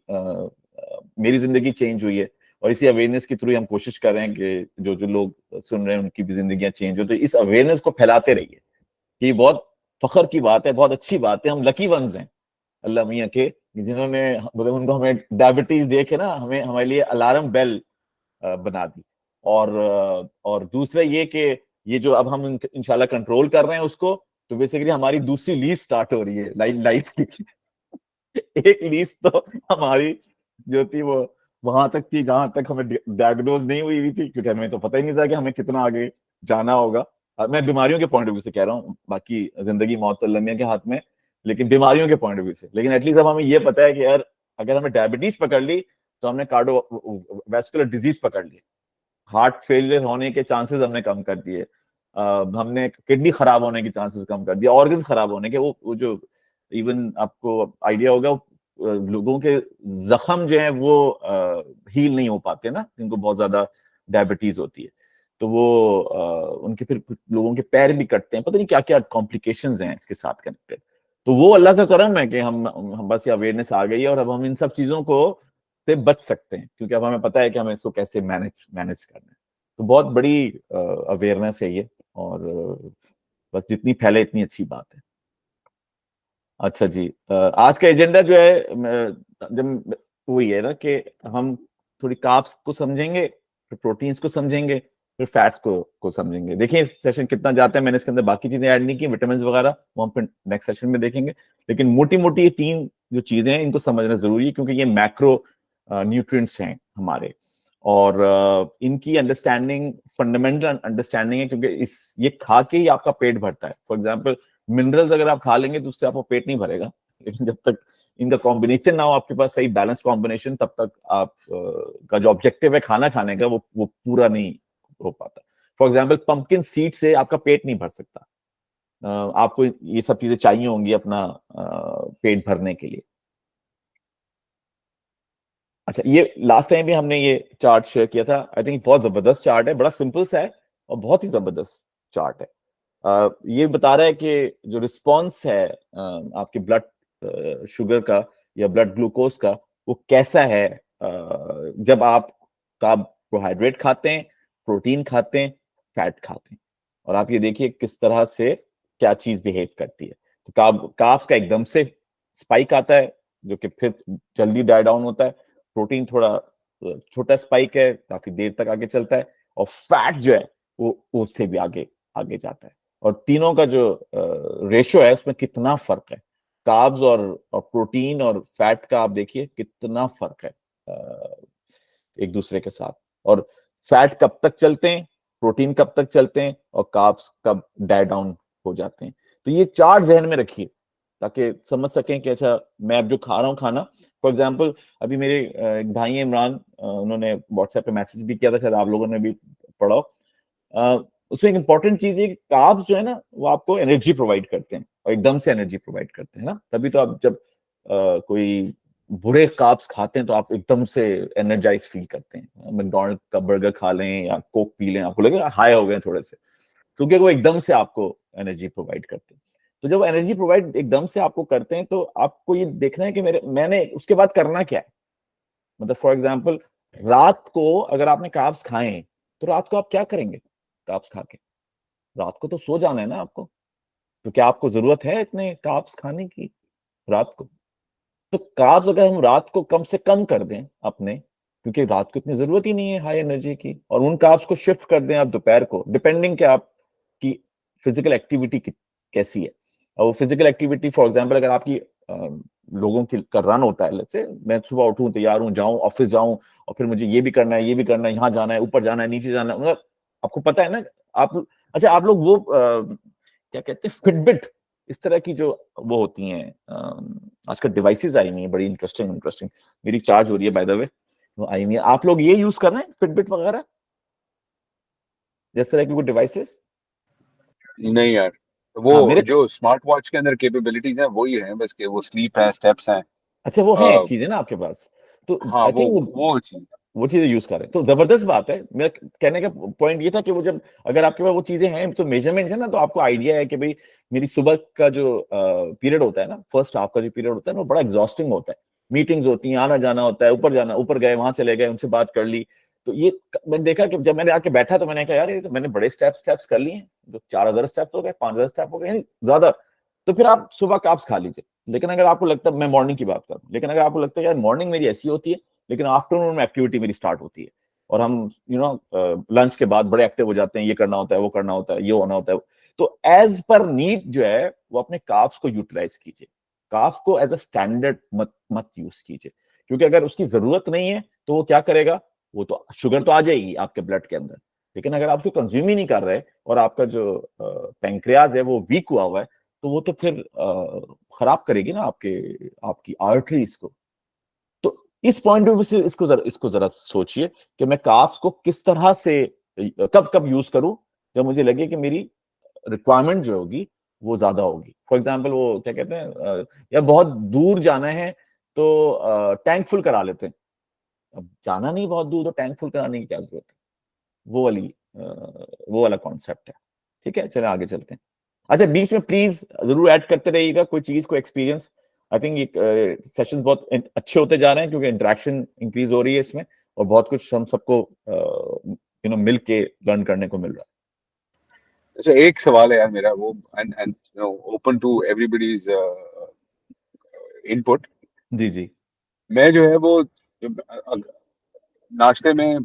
मेरी जिंदगी चेंज हुई है। और इसी अवेयरनेस के थ्रू हम कोशिश कर रहे हैं कि जो जो लोग सुन रहे हैं उनकी भी जिंदगियां चेंज हो। तो इस अवेयरनेस को फैलाते रहिए। ये बहुत फख्र की बात है, बहुत अच्छी बात है। हम लकी वंस हैं अल्लाह मियाँ के, जिन्होंने मतलब उनको हमें डायबिटीज दे के ना हमें हमारे लिए अलार्म बेल बना दी। और दूसरा ये कि ये जो अब हम इंशाल्लाह कंट्रोल कर रहे हैं उसको, तो बेसिकली हमारी दूसरी लीज स्टार्ट हो रही है लाइफ की। एक लीज तो हमारी जो थी वो वहां तक थी जहां तक हमें डायग्नोज नहीं हुई थी, क्योंकि हमें तो पता ही नहीं था कि हमें कितना आगे जाना होगा। मैं बीमारियों के पॉइंट ऑफ व्यू से कह रहा हूँ, बाकी जिंदगी मौत तो अल्लाह मियां के हाथ में, लेकिन बीमारियों के पॉइंट ऑफ व्यू से। लेकिन एटलीस्ट अब हमें ये पता है कि यार अगर हमें डायबिटीज पकड़ ली तो हमने कार्डियोवैस्कुलर डिजीज पकड़ ली, हार्ट फेलियर होने के चांसेस हमने कम कर दिए। हमने किडनी खराब होने के चांसेस कम कर दिए, ऑर्गन्स खराब होने के। वो जो इवन आपको आइडिया होगा लोगों के जख्म जो है वो हील नहीं हो पाते ना, जिनको बहुत ज्यादा डायबिटीज होती है, तो वो उनके फिर कुछ लोगों के पैर भी कटते हैं, पता नहीं क्या क्या कॉम्प्लिकेशंस हैं इसके साथ कनेक्टेड। तो वो अल्लाह का करम है कि हम बस ये अवेयरनेस आ गई है और अब हम इन सब चीजों को से बच सकते हैं, क्योंकि अब हमें पता है कि हमें इसको कैसे मैनेज करना है। तो बहुत बड़ी अवेयरनेस है ये, और बस जितनी फैले इतनी अच्छी बात है। अच्छा जी, आज का एजेंडा जो है जब वही है ना कि हम थोड़ी कार्ब्स को समझेंगे, फिर प्रोटीन्स को समझेंगे, फिर फैट्स को समझेंगे। देखिए इस सेशन कितना जाता है, मैंने इसके अंदर बाकी चीजें ऐड नहीं की, विटामिन वगैरह, वो हम फिर नेक्स्ट सेशन में देखेंगे। लेकिन मोटी मोटी ये 3 जो चीजें हैं इनको समझना जरूरी है, क्योंकि ये मैक्रो न्यूट्रिएंट्स हैं हमारे, और इनकी अंडरस्टैंडिंग फंडामेंटल अंडरस्टैंडिंग है, क्योंकि ये खा के ही आपका पेट भरता है। फॉर एग्जाम्पल मिनरल्स अगर आप खा लेंगे तो उससे आपका पेट नहीं भरेगा, लेकिन जब तक इनका कॉम्बिनेशन ना हो आपके पास, सही बैलेंस कॉम्बिनेशन, तब तक आप का जो ऑब्जेक्टिव है खाना खाने का वो पूरा नहीं हो पाता। फॉर एग्जाम्पल पंपकिन सीड से आपका पेट नहीं भर सकता, आपको ये सब चीजें चाहिए होंगी अपना पेट भरने के लिए। अच्छा, ये लास्ट टाइम भी हमने ये चार्ट शेयर किया था, आई थिंक बहुत जबरदस्त चार्ट है, बड़ा सिंपल सा है और बहुत ही जबरदस्त चार्ट है। ये बता रहा है कि जो रिस्पॉन्स है आपके ब्लड शुगर का या ब्लड ग्लूकोज का, वो कैसा है जब आप कार्बोहाइड्रेट खाते हैं, प्रोटीन खाते हैं, फैट खाते हैं। और आप ये देखिए किस तरह से क्या चीज बिहेव करती है। तो कार्ब्स का एकदम से स्पाइक आता है, जो कि फिर जल्दी डाई डाउन होता है। प्रोटीन थोड़ा छोटा स्पाइक है, काफी देर तक आगे चलता है। और फैट जो है वो उससे भी आगे आगे जाता है। और तीनों का जो रेशो है उसमें कितना फर्क है, कार्ब्स और प्रोटीन और फैट का, आप देखिए कितना फर्क है एक दूसरे के साथ। और फैट कब तक चलते हैं, प्रोटीन कब तक चलते हैं, और कार्ब्स कब डाई डाउन हो जाते हैं। तो ये चार्ट जहन में रखिए ताकि समझ सकें कि अच्छा मैं अब जो खा रहा हूँ खाना, फॉर एग्जाम्पल अभी मेरे एक भाई इमरान, उन्होंने व्हाट्सएप पे मैसेज भी किया था, शायद आप लोगों ने भी पढ़ा। उसमें एक इंपॉर्टेंट चीज है कि कार्ब्स जो है ना वो आपको एनर्जी प्रोवाइड करते हैं, और एकदम से एनर्जी प्रोवाइड करते हैं ना। तभी तो आप जब कोई बुरे कार्ब्स खाते हैं तो आप एकदम से एनर्जाइज फील करते हैं। मैकडॉनल्ड का बर्गर खा लें या कोक पी लें, आपको लगेगा हाई हो गए थोड़े से, क्योंकि वो एकदम से आपको एनर्जी प्रोवाइड करते हैं। तो जब एनर्जी प्रोवाइड एकदम से आपको करते हैं तो आपको ये देखना है कि मैंने उसके बाद करना क्या है। मतलब फॉर एग्जाम्पल रात को अगर आपने कार्ब्स खाए तो रात को आप क्या करेंगे? कार्ब्स खा के रात को तो सो जाना है ना आपको। तो क्या आपको जरूरत है इतने कार्ब्स खाने की रात को? तो कार्ब्स अगर हम रात को कम से कम कर दें अपने, क्योंकि रात को इतनी जरूरत ही नहीं है हाई एनर्जी की, और उन कार्ब्स को शिफ्ट कर दें आप दोपहर को, डिपेंडिंग कि आपकी फिजिकल एक्टिविटी कैसी है। और वो फिजिकल एक्टिविटी फॉर एग्जांपल अगर आपकी लोगों की का रन होता है, जैसे मैं सुबह उठूं, तैयार हूं, जाऊं ऑफिस जाऊं, और फिर मुझे ये भी करना है, ये भी करना है, यहाँ जाना है, ऊपर जाना है, नीचे जाना है, मतलब आपको पता है ना। आप अच्छा आप लोग वो क्या कहते हैं, फिटबिट, इस तरह की जो वो होती हैं आजकल डिवाइसेस आई हुई हैं, बड़ी इंटरेस्टिंग। मेरी चार्ज हो रही है बाय द वे, वो आई हुई है। आप लोग ये यूज कर रहे हैं फिटबिट वगैरह, जिस तरह की वो डिवाइसेस? नहीं यार, हाँ वो मेरे, जो स्मार्ट वॉच के अंदर कैपेबिलिटीज हैं वही है बस, के वो स्लीप है, स्टेप्स हैं। अच्छा वो है आ, चीजें ना आपके पास, तो हाँ आई थिंक वो चीज। वो चीजें यूज कर रहे हैं, तो जबरदस्त बात है। मेरा कहने का पॉइंट ये था कि वो जब अगर आपके पास वो चीजें हैं तो मेजरमेंट्स है ना, तो आपको आइडिया है कि भाई मेरी सुबह का जो पीरियड होता है ना, फर्स्ट हाफ का जो पीरियड होता है ना, वो बड़ा एग्जॉस्टिंग होता है। मीटिंग्स होती हैं, आना जाना होता है, ऊपर गए, वहां चले गए, उनसे बात कर ली। तो ये मैंने देखा कि जब मैंने आके बैठा तो मैंने कहा यार ये तो मैंने बड़े स्टेप्स कर लिए हैं, जो 4000 स्टेप्स हो गए, 5000 स्टेप हो गए, यानी ज्यादा। तो फिर आप सुबह कार्ब्स खा लीजिए। लेकिन अगर आपको लगता है, मैं मॉर्निंग की बात करूं, लेकिन अगर आपको लगता है यार मॉर्निंग मेरी ऐसी होती है, लेकिन आफ्टरनून में एक्टिविटी मेरी स्टार्ट होती है, और हम लंच के बाद बड़े एक्टिव हो जाते हैं, ये करना होता है, वो करना होता है, ये होना होता है, तो एज पर नीड जो है वो अपने कार्ब्स को यूटिलाइज कीजिए। कार्ब्स को एज अ स्टैंडर्ड मत यूज कीजिए, क्योंकि अगर उसकी जरूरत नहीं है तो वो क्या करेगा, वो तो शुगर तो आ जाएगी आपके ब्लड के अंदर, लेकिन अगर आप उसको कंज्यूम ही नहीं कर रहे और आपका जो पैंक्रियाज है वो वीक हुआ है, तो वो तो फिर खराब करेगी ना आपकी आर्टरीज को। तो इस पॉइंट ऑफ व्यू से इसको जरा सोचिए कि मैं कार्ब्स को किस तरह से कब कब यूज करूं, जब मुझे लगे कि मेरी रिक्वायरमेंट जो होगी वो ज्यादा होगी। फॉर एग्जाम्पल वो क्या कहते हैं, या बहुत दूर जाना है तो टैंक फुल करा लेते हैं। अब जाना नहीं बहुत दूर, तो टैंक फुल कराने की क्या जरूरत है। वो वाला कॉन्सेप्ट है। ठीक है, चले आगे चलते हैं। अच्छा, बीच में प्लीज जरूर ऐड करते रहिएगा कोई चीज, कोई एक्सपीरियंस। आई थिंक सेशंस बहुत अच्छे होते जा रहे हैं, क्योंकि इंटरेक्शन इंक्रीज हो रही है इसमें, और बहुत कुछ हम सबको मिल के लर्न करने को मिल रहा है। अच्छा, एक सवाल है यार मेरा, वो and open to everybody's input. जी जी। मैं जो है वो नाश्ते में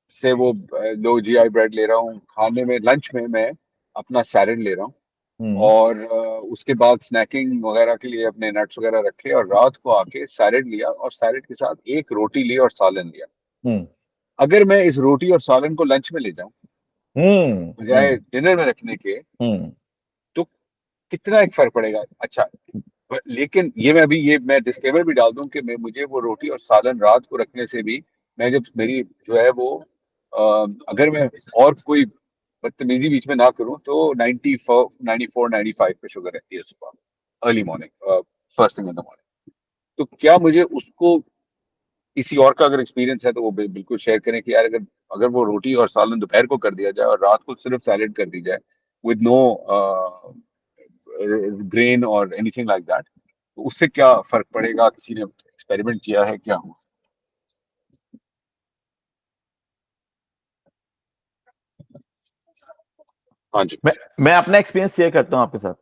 से वो 2 GI ब्रेड ले रहा हूँ, खाने में लंच में मैं अपना सैलेड ले रहा हूँ, और उसके बाद स्नैकिंग वगैरह के लिए अपने नट्स वगैरह रखे, और रात को आके सैलेड लिया, और सैलेड के साथ एक रोटी ली और सालन लिया। हम्म अगर मैं इस रोटी और सालन को लंच में ले जाऊं बजाय डिनर में रखने के, तो कितना एक फर्क पड़ेगा? अच्छा, लेकिन ये मैं डिस्क्लेमर भी डाल दूं कि मुझे वो रोटी और सालन रात को रखने से भी, मैं जब मेरी जो है वो अगर मैं और कोई बदतमीजी बीच में ना करूं, तो 94 95 पे शुगर रहती है सुबह, early morning, first thing in the morning. तो क्या मुझे उसको, किसी और का अगर एक्सपीरियंस है तो वो बिल्कुल शेयर करें कि यार अगर वो रोटी और सालन दोपहर को कर दिया जाए और रात को सिर्फ सैलेड कर दी जाए विद नो ग्रेन और एनीथिंग लाइक दैट, तो उससे क्या फर्क पड़ेगा? किसी ने एक्सपेरिमेंट किया है क्या? हुआ? हाँ जी। मैं अपना एक्सपीरियंस शेयर करता हूं आपके साथ।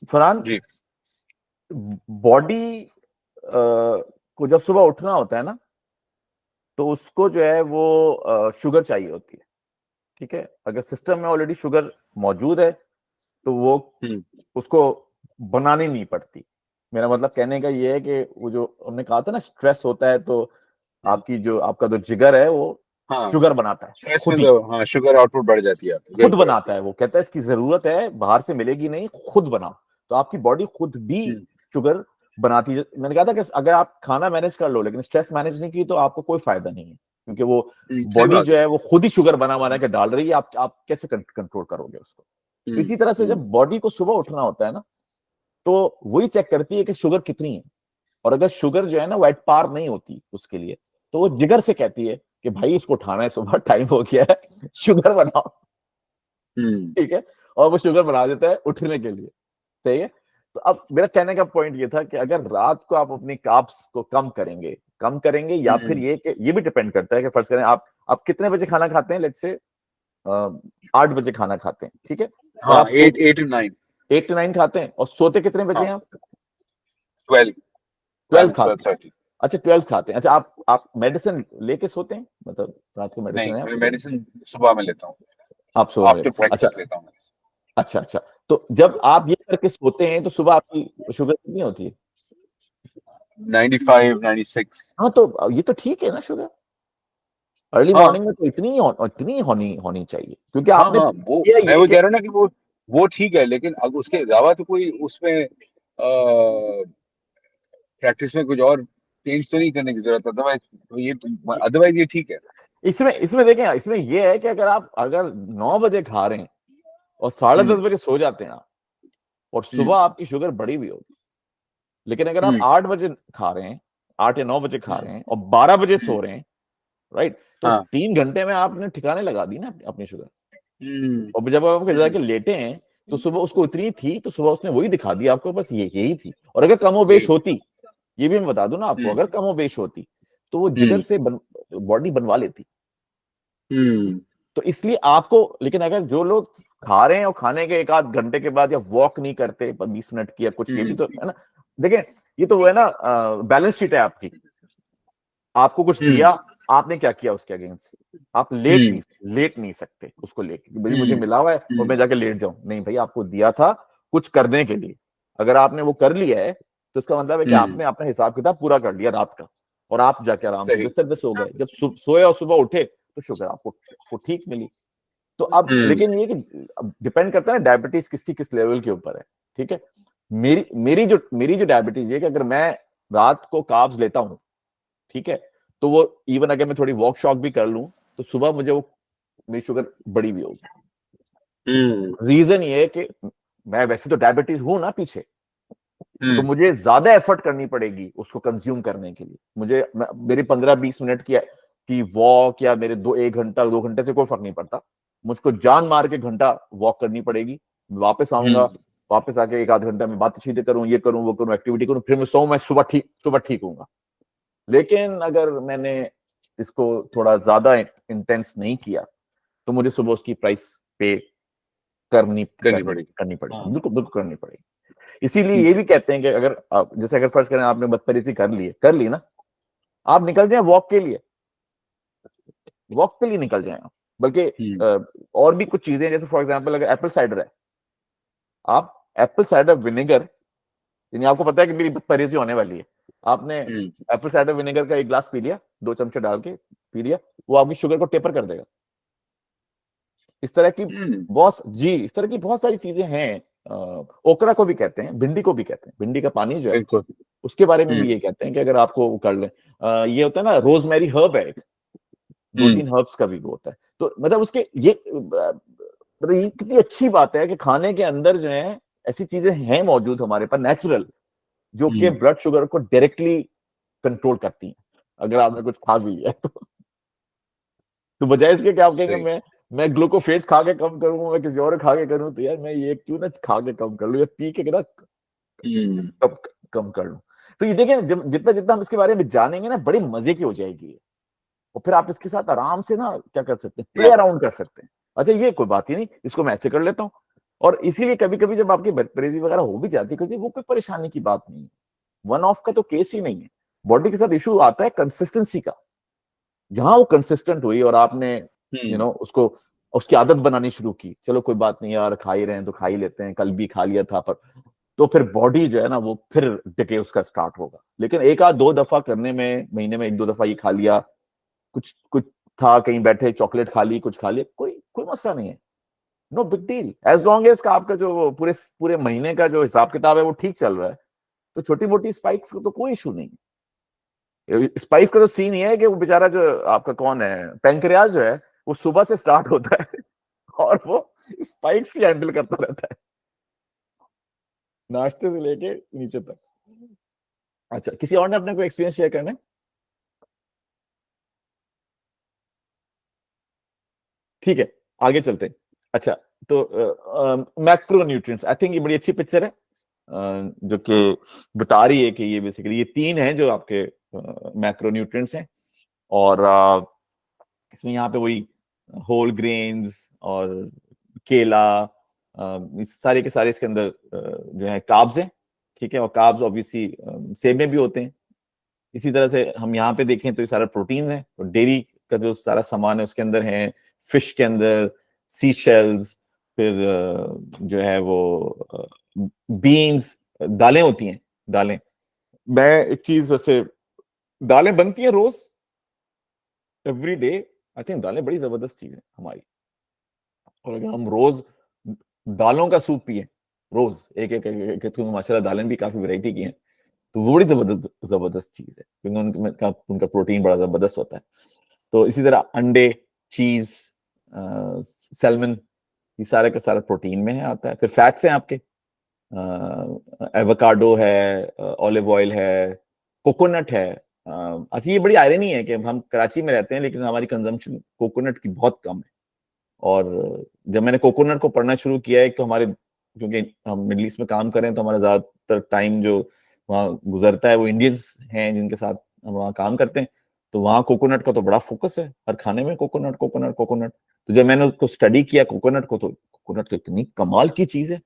फरहान, जी। बॉडी को जब सुबह उठना होता है ना, तो उसको जो है वो शुगर चाहिए होती है। ठीक है, अगर सिस्टम में ऑलरेडी शुगर मौजूद है, तो वो उसको बनानी नहीं पड़ती। मेरा मतलब कहने का ये है कि वो जो हमने कहा था ना, स्ट्रेस होता है, तो आपका जो जिगर है वो शुगर बनाता है खुद ही। हाँ, शुगर आउटपुट बढ़ जाती है, खुद बनाता है, वो कहता है इसकी जरूरत है, बाहर से मिलेगी नहीं, खुद बनाओ। तो आपकी बॉडी खुद भी शुगर बनाती है। मैंने कहा था कि अगर आप खाना मैनेज कर लो लेकिन स्ट्रेस मैनेज नहीं की, तो आपको कोई फायदा नहीं है, क्योंकि वो बॉडी जो है वो खुद ही शुगर बना के डाल रही है। आप कैसे कंट्रोल करोगे उसको। तो इसी तरह से जब बॉडी को सुबह उठना होता है ना, तो वही चेक करती है कि शुगर कितनी है। और अगर शुगर जो है ना वो एट पार नहीं होती उसके लिए, तो वो जिगर से कहती है कि भाई इसको उठाना है, सुबह टाइम हो गया है, शुगर बनाओ। ठीक है, और वो शुगर बना देता है उठने के लिए। सही है। तो अब मेरा कहने का पॉइंट ये था कि अगर रात को आप अपनी कार्ब्स को कम करेंगे, या फिर ये भी डिपेंड करता है कि फर्ज करें आप कितने बजे खाना खाते हैं। लेट्स से 8 बजे खाना खाते हैं, ठीक है। हाँ, 8 to 9 खाते हैं, और सोते कितने बजे हैं आप? 12 खाते हैं। अच्छा, 12 खाते हैं। अच्छा, आप मेडिसिन लेके सोते हैं, मतलब रात को मेडिसिन है? नहीं, मेडिसिन सुबह में लेता हूँ, आप सुबह में? आफ्टर ब्रेकफास्ट लेता हूँ। अच्छा, तो जब आप ये करके सोते हैं, तो सुबह आपकी शुगर कितनी होती है? 95 96। हाँ, तो ये तो ठीक है ना शुगर। अर्ली मॉर्निंग में तो इतनी होनी चाहिए, क्योंकि आपने मैं वो कह रहा हूँ ना कि वो ठीक है, लेकिन अब उसके अलावा तो कोई उसमें प्रैक्टिस में कुछ और चेंज तो नहीं करने की जरूरत, अदरवाइज ये ठीक है। इसमें देखें, इसमें ये है कि अगर 9 बजे खा रहे हैं और 10:30 बजे सो जाते हैं आप, और सुबह आपकी शुगर बढ़ी हुई होगी, लेकिन अगर आप 8 बजे खा रहे हैं, 8 या 9 बजे खा रहे हैं, और 12 बजे सो रहे हैं, राइट, तो 3 घंटे में आपने ठिकाने लगा दी ना अपनी शुगर। और जब आप जाके लेटे हैं, तो सुबह उसको उतनी थी, तो सुबह उसने वही दिखा दी आपको, बस यही थी। और अगर कमोबेश होती, ये भी मैं बता दूं ना आपको, अगर कमोबेश होती, तो वो जिगर से बॉडी बनवा लेती। तो इसलिए आपको, लेकिन अगर जो लोग खा रहे हैं और खाने के 1 आध घंटे के बाद या वॉक नहीं करते 20 मिनट की या कुछ, ये भी तो है ना। देखें, ये तो वो है ना, बैलेंस शीट है आपकी। आपको कुछ दिया, आपने क्या किया उसके अगेंस्ट? आप लेट नहीं सकते उसको लेके, भाई मुझे मिला हुआ है और मैं जाके लेट जाऊं। नहीं भाई, आपको दिया था कुछ करने के लिए। अगर आपने वो कर लिया है, तो इसका मतलब है कि आपने अपना हिसाब किताब पूरा कर लिया रात का, और आप जाके आराम से बिस्तर पे सो गए। जब सोए और सुबह उठे, तो शुगर आपको ठीक मिली। तो अब लेकिन ये कि डिपेंड करता है डायबिटीज किस लेवल के ऊपर है। ठीक है, मेरी जो डायबिटीज है कि अगर मैं रात को कार्ब्स लेता हूं, ठीक है, तो वो इवन अगर मैं थोड़ी वॉक शॉक भी कर लूं, तो सुबह मुझे वो मेरी शुगर बड़ी हुई होगी। रीजन ये है कि मैं वैसे तो डायबिटीज हूं ना पीछे, तो मुझे ज्यादा एफर्ट करनी पड़ेगी उसको कंज्यूम करने के लिए। मेरी 15-20 मिनट की वॉक या मेरे 1 घंटा 2 घंटे से कोई फर्क नहीं पड़ता, मुझको जान मार के घंटा वॉक करनी पड़ेगी। वापस आऊंगा, वापस आके 1-आध घंटा में बात चीतें करूं, ये करूं वो करूं, एक्टिविटी करूं, फिर मैं सोऊं, मैं सुबह ठीक हूंगा। लेकिन अगर मैंने इसको थोड़ा ज्यादा इंटेंस नहीं किया तो मुझे सुबह उसकी प्राइस पे करनी पड़ेगी। बिल्कुल बिल्कुल करनी पड़ेगी। इसीलिए ये भी कहते हैं कि अगर आप जैसे अगर फर्ज करें आपने बदतमीजी कर ली ना, आप निकल जाए वॉक के लिए निकल जाए आप। बल्कि और भी कुछ चीजें, जैसे फॉर एग्जांपल अगर एप्पल साइडर है, आप एप्पल साइडर विनेगर, यानी आपको पता है कि मेरी बदतमीजी होने वाली है, आपने एप्पल साइडर विनेगर का 1 गिलास पी लिया, 2 चमचे डाल के पी लिया, वो आपकी शुगर को टेपर कर देगा। इस तरह की इस तरह की बहुत सारी चीजें हैं। ओकरा को भी कहते हैं, भिंडी को भी कहते हैं, भिंडी का पानी जो है उसके बारे में भी ये कहते हैं कि अगर आपको वो कर लें, ये होता है ना रोजमेरी हर्ब है, 2-3 हर्ब्स का भी वो होता है। तो मतलब उसके ये कितनी अच्छी बात है कि खाने के अंदर जो है ऐसी चीजें हैं मौजूद हमारे पास नेचुरल, जो कि ब्लड शुगर को डायरेक्टली कंट्रोल करती हैं अगर आपने कुछ खा भी लिया तो बजाय इसके क्या आप कहेंगे मैं ग्लूकोफेज खा के कम करूं, मैं किसी और खा के करूं, तो यार मैं ये क्यों ना खा के कम कर लूं या पी के ना कम कर लूं। तो ये देखें, जितना जितना हम इसके बारे में जानेंगे ना, बड़ी मजे की हो जाएगी। और फिर आप इसके साथ आराम से ना क्या कर सकते हैं, प्ले अराउंड कर सकते हैं। अच्छा ये कोई बात ही नहीं, इसको मैं ऐसे कर लेता हूँ। और इसीलिए कभी कभी जब आपकी बदतमीजी वगैरह हो भी जाती है, वो कोई परेशानी की बात नहीं है, वन ऑफ का तो केस ही नहीं है। बॉडी के साथ इशू आता है कंसिस्टेंसी का। जहां वो कंसिस्टेंट हुई और आपने उसको उसकी आदत बनानी शुरू की, चलो कोई बात नहीं यार, खा ही रहे हैं तो खा ही लेते हैं, कल भी खा लिया था, पर तो फिर बॉडी जो है ना वो फिर डिके उसका स्टार्ट होगा। लेकिन 1-2 दफा करने में, महीने में 1-2 दफा ये खा लिया, कुछ कुछ था, कहीं बैठे चॉकलेट खा ली, कुछ खा लिया, कोई मसला नहीं है, no big deal, as long as का आपका जो पूरे महीने का जो हिसाब किताब है वो ठीक चल रहा है। तो छोटी मोटी स्पाइक्स का तो कोई इशू नहीं है। स्पाइक का तो सीन ये है कि वो बेचारा जो आपका कौन है, पैंक्रियाज जो है, वो सुबह से स्टार्ट होता है और वो स्पाइक से हैंडल करता रहता है, नाश्ते से लेके नीचे तक। अच्छा, किसी और ने अपने को एक्सपीरियंस शेयर करना है? ठीक है, आगे चलते हैं। अच्छा, तो मैक्रो न्यूट्रिएंट्स, आई थिंक ये बड़ी अच्छी पिक्चर है जो कि बता रही है कि ये बेसिकली ये 3 हैं जो आपके मैक्रो न्यूट्रिएंट्स हैं। और इसमें यहाँ पे वही होल ग्रेन्स और केला, इस सारे के सारे इसके अंदर जो है कार्ब्स हैं, ठीक है। और कार्ब्स ऑब्वियसली सेब में भी होते हैं। इसी तरह से हम यहाँ पे देखें तो ये सारा प्रोटीन है, और डेयरी का जो सारा सामान है उसके अंदर है, फिश के अंदर सी शेल्स, फिर जो है वो बीन्स, दालें होती हैं। दालें, मैं एक चीज, वैसे दालें बनती हैं रोज एवरी डे, आई थिंक दालें बड़ी जबरदस्त चीज है हमारी। और अगर हम रोज दालों का सूप पिए, रोज एक एक, एक, एक, एक माशाल्लाह दालें भी काफी वैरायटी की हैं, तो वो बड़ी जबरदस्त चीज है, क्योंकि उनका प्रोटीन बड़ा जबरदस्त होता है। तो इसी तरह अंडे, चीज, सैल्मन, ये सारे का सारा प्रोटीन में है, आता है। फिर फैट्स हैं आपके, एवोकाडो है, ऑलिव ऑयल है, कोकोनट है। अच्छा, ये बड़ी आयरनी है कि हम कराची में रहते हैं लेकिन हमारी कंजम्पशन कोकोनट की बहुत कम है। और जब मैंने कोकोनट को पढ़ना शुरू किया, एक तो हमारे, क्योंकि हम मिडिल ईस्ट में काम कर रहे हैं, तो हमारा ज्यादातर टाइम जो वहाँ गुजरता है वो इंडियंस हैं जिनके साथ हम वहाँ काम करते हैं, तो वहाँ कोकोनट का तो बड़ा फोकस है, हर खाने में कोकोनट कोकोनट कोकोनट। तो जब मैंने उसको स्टडी किया कोकोनट को, तो कोकोनट तो इतनी कमाल की चीज है,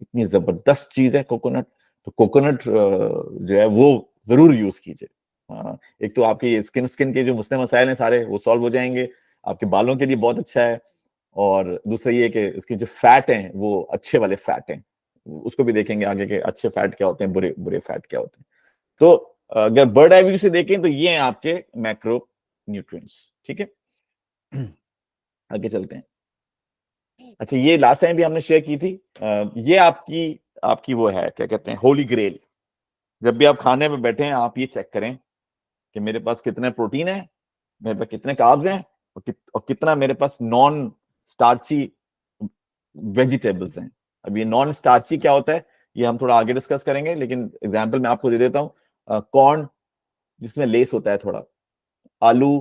इतनी जबरदस्त चीज है कोकोनट। तो कोकोनट जो है वो जरूर यूज कीजिए। एक तो आपकी स्किन के जो मसले मसाइल हैं सारे वो सॉल्व हो जाएंगे, आपके बालों के लिए बहुत अच्छा है। और दूसरा ये कि इसके जो फैट हैं वो अच्छे वाले फैट हैं, उसको भी देखेंगे आगे के अच्छे फैट क्या होते हैं, बुरे बुरे फैट क्या होते हैं। तो अगर बर्ड आई व्यू से देखें तो ये हैं आपके मैक्रो न्यूट्रिएंट्स, ठीक है। आगे चलते हैं। अच्छा, ये लास्ट टाइम भी हमने शेयर की थी, ये आपकी वो है, क्या कहते हैं, होली ग्रेल। जब भी आप खाने में बैठे हैं, आप ये चेक करें कि मेरे पास कितने प्रोटीन है, मेरे पास कितने कार्ब्स हैं, और कितना मेरे पास नॉन स्टार्ची वेजिटेबल्स हैं। अब ये नॉन स्टार्ची क्या होता है ये हम थोड़ा आगे डिस्कस करेंगे, लेकिन एग्जाम्पल मैं आपको दे देता हूँ। कॉर्न जिसमें लेस होता है थोड़ा, आलू,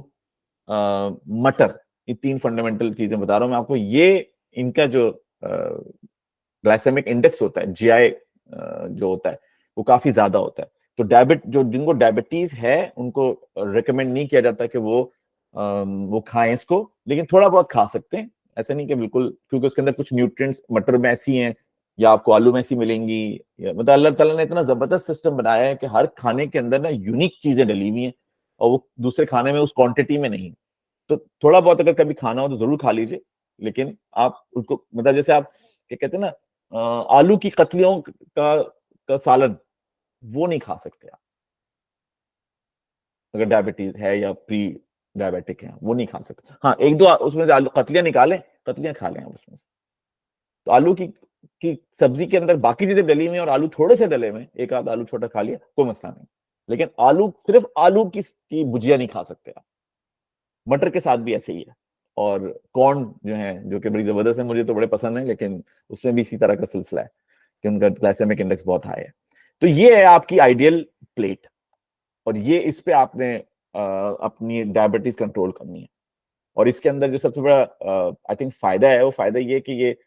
मटर, ये 3 फंडामेंटल चीजें बता रहा हूं मैं आपको। ये इनका जो ग्लाइसेमिक इंडेक्स होता है, जीआई जो होता है, वो काफी ज्यादा होता है। तो जिनको डायबिटीज है उनको रिकमेंड नहीं किया जाता कि वो खाएं इसको, लेकिन थोड़ा बहुत खा सकते हैं, ऐसा नहीं कि बिल्कुल, क्योंकि उसके अंदर कुछ न्यूट्रिएंट्स मटर में ऐसी हैं या आपको आलू में ऐसी मिलेंगी। मतलब अल्लाह ताला ने इतना जबरदस्त सिस्टम बनाया है कि हर खाने के अंदर ना यूनिक चीजें डली हुई हैं, और वो दूसरे खाने में उस क्वांटिटी में नहीं। तो थोड़ा बहुत अगर कभी खाना हो तो जरूर खा लीजिए, लेकिन आप उसको, मतलब जैसे आप क्या कहते हैं ना, आलू की कतलियों का सालन, वो नहीं खा सकते आप अगर डायबिटीज है या प्री डायबिटिक है, वो नहीं खा सकते। हाँ, एक दो उसमें से आलू कतलियां निकालें, कतलियां खा लें आप उसमें से। तो आलू की सब्जी के अंदर बाकी चीजें डली हुई हैं और आलू थोड़े से डले हुए हैं, एक आध आलू छोटा खा लिया, कोई मसला नहीं। लेकिन आलू, सिर्फ आलू की भुजिया नहीं खा सकते आप। मटर के साथ भी ऐसे ही है। और कॉर्न जो है, जो कि बड़ी जबरदस्त है, मुझे तो बड़े पसंद है, लेकिन उसमें भी इसी तरह का सिलसिला है कि उनका ग्लाइसेमिक इंडेक्स बहुत हाई है। तो ये है आपकी आइडियल प्लेट, और ये इस पे आपने अपनी डायबिटीज कंट्रोल करनी है। और इसके अंदर जो सबसे बड़ा आई थिंक फायदा है, वो फायदा ये कि ये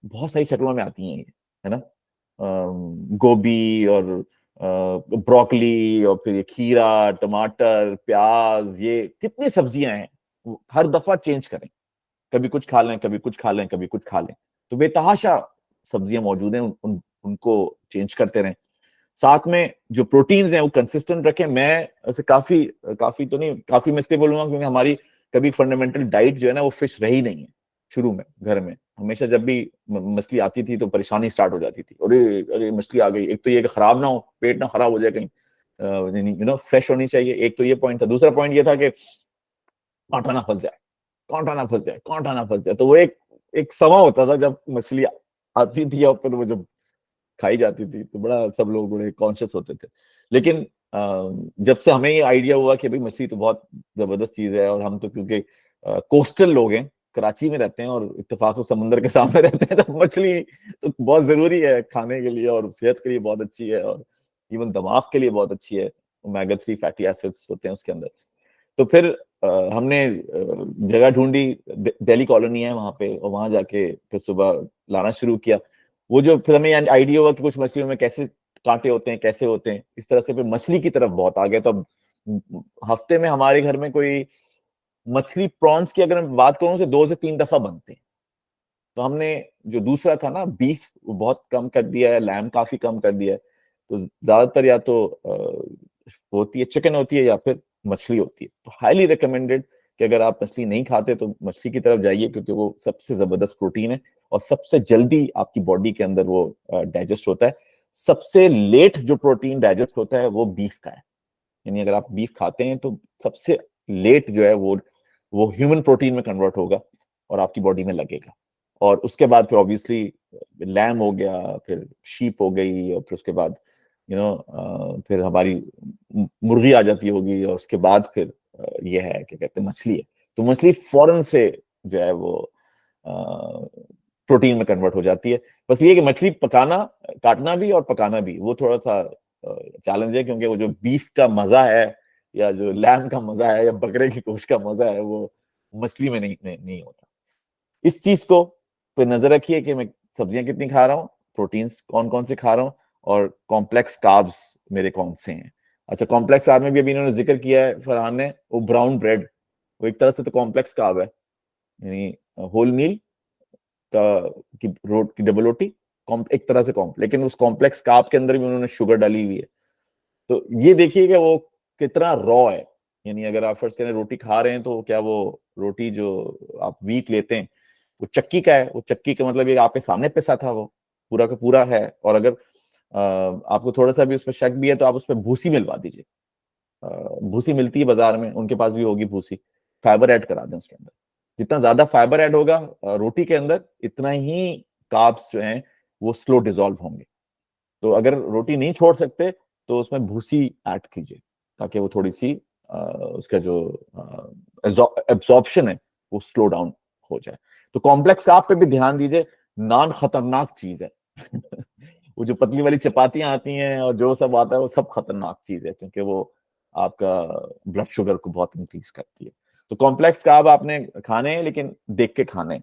बहुत सारी शक्लों में आती हैं, ये है ना, गोभी और ब्रोकली, और फिर ये खीरा, टमाटर, प्याज, ये कितनी सब्जियां हैं, हर दफा चेंज करें, कभी कुछ खा लें, कभी कुछ खा लें, कभी कुछ खा लें। तो बेतहाशा सब्जियां मौजूद हैं, उनको चेंज करते रहें। साथ में जो प्रोटीन्स हैं वो कंसिस्टेंट रखें। मैं ऐसे काफी काफी तो नहीं, काफी मैं इसलिए बोलूंगा क्योंकि हमारी कभी फंडामेंटल डाइट जो है ना, वो फिश रही नहीं है। शुरू में घर में हमेशा जब भी मछली आती थी तो परेशानी स्टार्ट हो जाती थी, अरे अरे मछली आ गई। एक तो ये कि खराब ना हो, पेट ना खराब हो जाए कहीं, फ्रेश होनी चाहिए। एक तो ये पॉइंट था। दूसरा पॉइंट ये था कि कांटा ना फंस जाए, कांटा ना फंस जाए, कांटा ना फंस जाए। तो वो एक समय होता था जब मछली आती थी और फिर वो जब खाई जाती थी तो बड़ा सब लोग बड़े कॉन्शियस होते थे। लेकिन जब से हमें ये आइडिया हुआ कि भाई मछली तो बहुत जबरदस्त चीज है, और हम तो क्योंकि कोस्टल लोग हैं, कराची में रहते हैं और इत्तेफाक से समंदर के सामने रहते हैं, तो मछली तो बहुत जरूरी है खाने के लिए, और सेहत के लिए बहुत अच्छी है, और इवन दिमाग के लिए बहुत अच्छी है। ओमेगा 3 फैटी एसिड्स होते हैं उसके अंदर। तो फिर हमने जगह ढूंढी, दिल्ली कॉलोनी है वहां पे, और वहां जाके फिर सुबह लाना शुरू किया। वो जो फिर हमें आइडिया हुआ कि कुछ मछलियों में कैसे कांटे होते हैं, कैसे होते हैं, इस तरह से फिर मछली की तरफ बहुत आ गए। तो अब हफ्ते में हमारे घर में कोई मछली प्रॉन्स की अगर मैं बात करूं तो 2 से 3 दफा बनते हैं। तो हमने जो दूसरा था ना, बीफ, वो बहुत कम कर दिया है, लैम काफी कम कर दिया है। तो ज्यादातर या तो होती है चिकन होती है, या फिर मछली होती है। तो हाईली रिकमेंडेड कि अगर आप मछली नहीं खाते तो मछली की तरफ जाइए, क्योंकि वो सबसे जबरदस्त प्रोटीन है, और सबसे जल्दी आपकी बॉडी के अंदर वो डाइजेस्ट होता है। सबसे लेट जो प्रोटीन डाइजेस्ट होता है वो बीफ का है। यानी अगर आप बीफ खाते हैं तो सबसे लेट जो है वो ह्यूमन प्रोटीन में कन्वर्ट होगा और आपकी बॉडी में लगेगा। और उसके बाद फिर ऑब्वियसली लैम हो गया, फिर शीप हो गई, और फिर उसके बाद फिर हमारी मुर्गी आ जाती होगी, और उसके बाद फिर ये है क्या कहते हैं, मछली है। तो मछली फौरन से जो है वो प्रोटीन में कन्वर्ट हो जाती है। बस ये कि मछली पकाना, काटना भी और पकाना भी, वो थोड़ा सा चैलेंज है, क्योंकि वो जो बीफ का मजा है, या जो लैम का मजा है, या बकरे की गोश्त का मजा है, वो मछली में नहीं होता। इस चीज को पे नजर रखिए कि मैं सब्जियां कितनी खा रहा हूँ, प्रोटीन्स कौन कौन से खा रहा हूँ, और कॉम्प्लेक्स कार्ब्स मेरे कौन से हैं। अच्छा, कॉम्प्लेक्स कार्ब में भी अभी इन्होंने जिक्र किया है फरहान ने, वो ब्राउन ब्रेड, वो एक तरह से तो कॉम्प्लेक्स कार्ब है, यानी होल मील की डबल रोटी, एक तरह से लेकिन उस कॉम्प्लेक्स कार्ब के अंदर भी उन्होंने शुगर डाली हुई है। तो ये देखिए कि वो कितना रॉ है। यानी अगर आप फर्स्ट करें रोटी खा रहे हैं, तो क्या वो रोटी जो आप वीट लेते हैं वो चक्की का है, वो चक्की का मतलब ये आपके सामने पिसा था, वो पूरा का पूरा है। और अगर आपको थोड़ा सा भी उस पर शक भी है तो आप उस पर भूसी मिलवा दीजिए। भूसी मिलती है बाजार में, उनके पास भी होगी भूसी। फाइबर ऐड करा दें उसके अंदर। जितना ज्यादा फाइबर ऐड होगा रोटी के अंदर, इतना ही कार्ब्स जो हैं वो स्लो डिजोल्व होंगे। तो अगर रोटी नहीं छोड़ सकते तो उसमें भूसी ऐड कीजिए, ताकि वो थोड़ी सी उसका जो एब्जॉर्प्शन है वो स्लो डाउन हो जाए। तो कॉम्प्लेक्स कार्ब पे भी ध्यान दीजिए, नान खतरनाक चीज है। वो जो पतली वाली चपातियां आती हैं और जो सब आता है वो सब खतरनाक चीज है, क्योंकि वो आपका ब्लड शुगर को बहुत इंक्रीज करती है। तो कॉम्प्लेक्स कार्ब आपने खाने हैं, लेकिन देख के खाने हैं।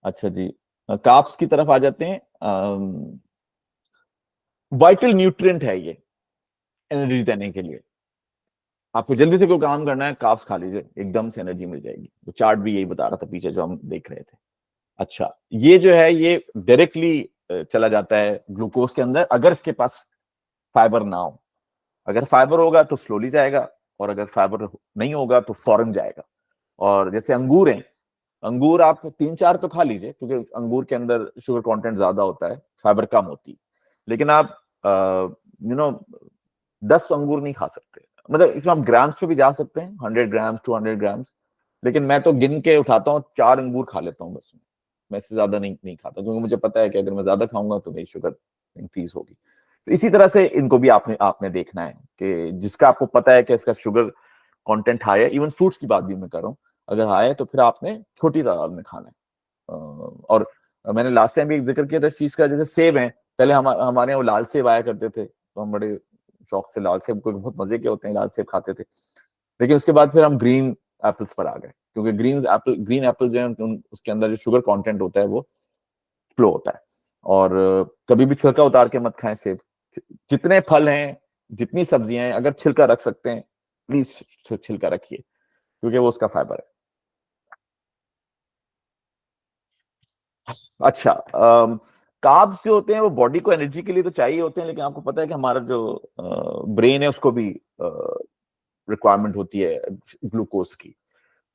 अच्छा जी, कार्ब्स की तरफ आ जाते हैं। वाइटल न्यूट्रिएंट है ये एनर्जी देने के लिए। आपको जल्दी से कोई काम करना है, कार्ब्स खा लीजिए, एकदम से एनर्जी मिल जाएगी। तो चार्ट भी यही बता रहा था पीछे जो हम देख रहे थे। अच्छा, ये जो है ये डायरेक्टली चला जाता है ग्लूकोज के अंदर, अगर इसके पास फाइबर ना हो। अगर फाइबर होगा तो स्लोली जाएगा, और अगर फाइबर नहीं होगा तो फौरन जाएगा। और जैसे अंगूर हैं, अंगूर आप 3-4 तो खा लीजिए, क्योंकि अंगूर के अंदर शुगर कंटेंट ज्यादा होता है, फाइबर कम होती है। लेकिन आप 10 अंगूर नहीं खा सकते। मतलब इसमें आप ग्राम्स पे भी जा सकते हैं, 100 ग्राम्स 200 ग्राम्स। लेकिन मैं तो गिन के उठाता हूँ, 4 अंगूर खा लेता हूँ बस। मैं इससे ज्यादा नहीं खाता, क्योंकि मुझे पता है कि अगर मैं ज्यादा खाऊंगा तो मेरी शुगर इंक्रीज होगी। तो इसी तरह से इनको भी आपने आपने देखना है कि जिसका आपको पता है कि इसका शुगर कंटेंट हाई है, इवन फ्रूट्स की बात भी मैं कर रहा हूँ, अगर हाई है तो फिर आपने छोटी तादाद में खाना है। और मैंने लास्ट टाइम भी एक जिक्र किया था इस चीज का, जैसे सेब है, पहले हमारे यहाँ वो लाल सेब आया करते थे, तो हम बड़े शौक से लाल सेब को बहुत मजे के होते हैं, लाल सेब खाते थे। लेकिन उसके बाद फिर हम ग्रीन एप्पल्स पर आ गए, क्योंकि ग्रीन एप्पल जो है उसके अंदर जो शुगर कंटेंट होता है वो फ्लो होता है। और कभी भी छिलका उतार के मत खाएं सेब। जितने फल हैं, जितनी सब्जियां हैं, अगर छिलका रख सकते हैं प्लीज छिलका रखिए, क्योंकि वो उसका फाइबर है। अच्छा, कार्ब्स जो होते हैं वो बॉडी को एनर्जी के लिए तो चाहिए होते हैं, लेकिन आपको पता है कि हमारा जो ब्रेन है उसको भी रिक्वायरमेंट होती है ग्लूकोज की।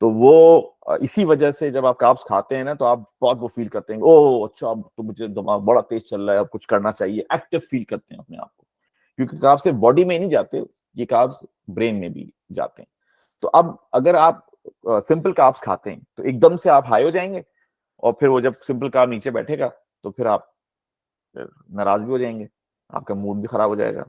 तो वो इसी वजह से जब आप कार्ब्स खाते हैं ना, तो आप बहुत वो फील करते हैं, ओह अच्छा अब तो मुझे दिमाग बड़ा तेज चल रहा है, अब कुछ करना चाहिए, एक्टिव फील करते हैं अपने आप को। क्योंकि कार्ब्स सिर्फ बॉडी में ही नहीं जाते, ये कार्ब्स ब्रेन में भी जाते हैं। तो अब अगर आप सिंपल कार्ब्स खाते हैं तो एकदम से आप हाई हो जाएंगे, और फिर वो जब सिंपल कार्ब नीचे बैठेगा तो फिर आप नाराज भी हो जाएंगे, आपका मूड भी खराब हो जाएगा।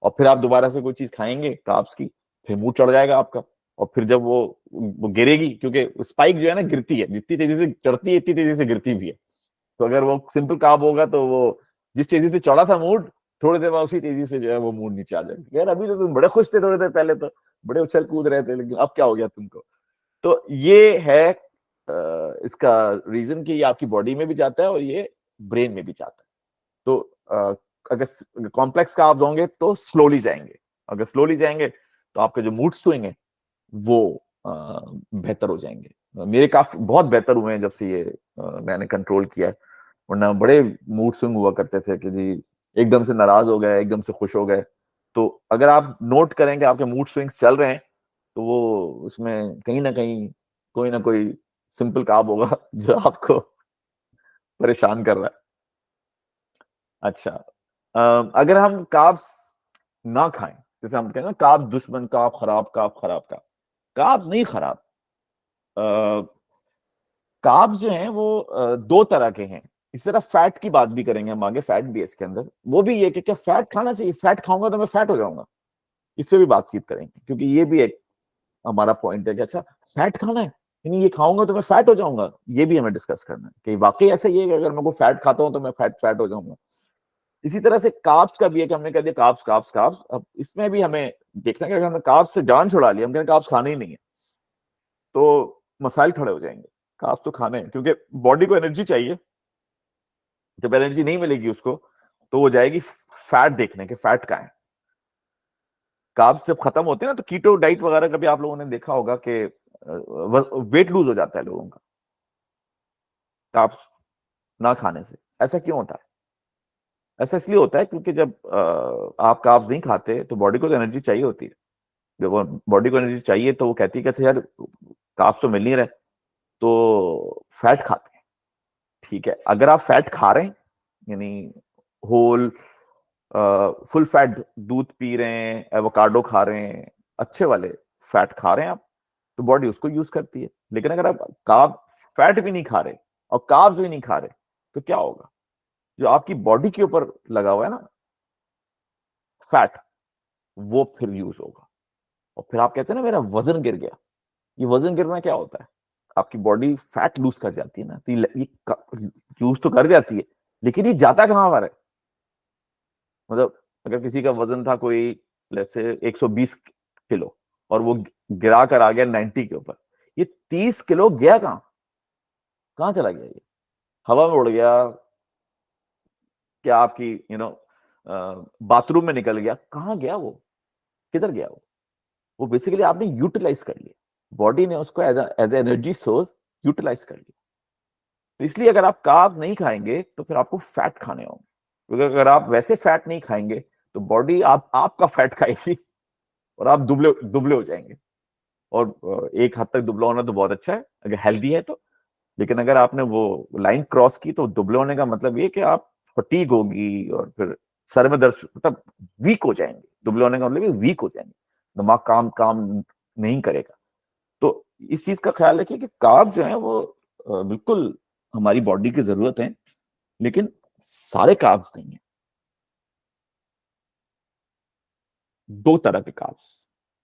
और फिर आप दोबारा से कोई चीज खाएंगे कार्ब्स की, फिर मूड चढ़ जाएगा आपका। और फिर जब वो गिरेगी, क्योंकि स्पाइक जो है ना गिरती है, जितनी तेजी से चढ़ती है इतनी तेजी से गिरती भी है। तो अगर वो सिंपल कार्ब होगा तो वो जिस तेजी से चढ़ा था मूड, थोड़ी देर बाद उसी तेजी से जो है वो मूड नीचे आ जाएगा। यार अभी तो तुम बड़े खुश थे, थोड़ी देर पहले तो बड़े उछल कूद रहे थे, लेकिन अब क्या हो गया तुमको। तो ये है इसका रीजन कि ये आपकी बॉडी में भी जाता है और ये ब्रेन में भी जाता है। तो अगर कॉम्प्लेक्स कार्ब्स होंगे तो स्लोली जाएंगे, अगर स्लोली जाएंगे तो आपके जो मूड स्विंग है वो बेहतर हो जाएंगे। मेरे काफी बहुत बेहतर हुए हैं जब से ये मैंने कंट्रोल किया है। वरना बड़े मूड स्विंग हुआ करते थे कि जी एकदम से नाराज हो गए, एकदम से खुश हो गए। तो अगर आप नोट करें कि आपके मूड स्विंग्स चल रहे हैं, तो वो उसमें कहीं ना कहीं कोई ना कोई सिंपल कार्ब होगा जो आपको परेशान कर रहा है। अच्छा, अगर हम कार्ब्स ना खाएं, जैसे हम कहते हैं ना कार्ब दुश्मन, कार्ब खराब, कार्ब खराब का, कार्ब्स नहीं खराब। कार्ब्स जो हैं वो दो तरह के हैं। इस तरह फैट की बात भी करेंगे हम आगे, फैट भी है इसके अंदर। वो भी ये कि क्या फैट खाना चाहिए, फैट खाऊंगा तो मैं फैट हो जाऊंगा, इस पे भी बातचीत करेंगे, क्योंकि ये भी एक हमारा पॉइंट है कि अच्छा फैट खाना है, यानी ये खाऊंगा तो मैं फैट हो जाऊंगा। ये भी हमें डिस्कस करना है कि वाकई ऐसा ही है कि अगर मैं को फैट खाता हूं तो मैं फैट फैट हो जाऊंगा। इसी तरह से कार्ब्स का भी है कि हमने कह दिया कार्ब्स कार्ब्स कार्ब्स, अब इसमें भी हमें देखना है कि अगर हमने कार्ब्स से जान छुड़ा ली, हम कहें कार्ब्स खाने ही नहीं है, तो मसाइल खड़े हो जाएंगे। कार्ब्स तो खाने हैं, क्योंकि बॉडी को एनर्जी चाहिए। जब एनर्जी नहीं मिलेगी उसको, तो वो जाएगी फैट देखने के, फैट का है। कार्ब्स जब खत्म होते हैं ना, तो कीटो डाइट वगैरह कभी आप लोगों ने देखा होगा कि वेट लूज हो जाता है लोगों का कार्ब्स ना खाने से। ऐसा क्यों होता है? ऐसा इसलिए होता है क्योंकि जब आप कार्ब्स नहीं खाते तो बॉडी को तो एनर्जी चाहिए होती है। जब बॉडी को एनर्जी चाहिए तो वो कहती है कि अच्छा यार कार्ब्स तो मिल नहीं रहे, तो फैट खाते हैं। ठीक है, अगर आप फैट खा रहे हैं, यानी होल फुल फैट दूध पी रहे हैं, एवोकाडो खा रहे हैं, अच्छे वाले फैट खा रहे हैं आप, तो बॉडी उसको यूज करती है। लेकिन अगर आप कार्ब फैट भी नहीं खा रहे और कार्ब्स भी नहीं खा रहे, तो क्या होगा? जो आपकी बॉडी के ऊपर लगा हुआ है ना फैट, वो फिर यूज होगा। और फिर आप कहते हैं ना मेरा वजन गिर गया। ये वजन गिरना क्या होता है? आपकी बॉडी फैट लूज कर जाती है ना, तो ये यूज तो कर जाती है, लेकिन ये जाता कहाँ पर है? मतलब अगर किसी का वजन था कोई लेट्स से 120 किलो और वो गिरा कर आ गया 90 के ऊपर, ये 30 किलो गया कहाँ? कहाँ चला गया ये? हवा में उड़ गया क्या? आपकी बाथरूम में निकल गया? कहाँ गया वो? किधर गया वो बेसिकली आपने यूटिलाइज कर लिया, बॉडी ने उसको एज एनर्जी सोर्स यूटिलाइज कर लिया। तो इसलिए अगर आप कार्ब नहीं खाएंगे तो फिर आपको फैट खाने होंगे, क्योंकि अगर आप वैसे फैट नहीं खाएंगे तो बॉडी आपका फैट खाएगी और आप दुबले दुबले हो जाएंगे। और एक हद तक दुबला होना तो बहुत अच्छा है अगर हेल्दी है तो, लेकिन अगर आपने वो लाइन क्रॉस की तो दुबले होने का मतलब ये कि आप फटीग होगी और फिर सर में दर्द, मतलब वीक हो जाएंगे। दुबले होने का मतलब ये वीक हो जाएंगे, दिमाग काम काम नहीं करेगा। तो इस चीज का ख्याल रखिए कि कार्ब जो है वो बिल्कुल हमारी बॉडी की जरूरत है, लेकिन सारे कार्ब्स नहीं है। दो तरह के कार्ब्स,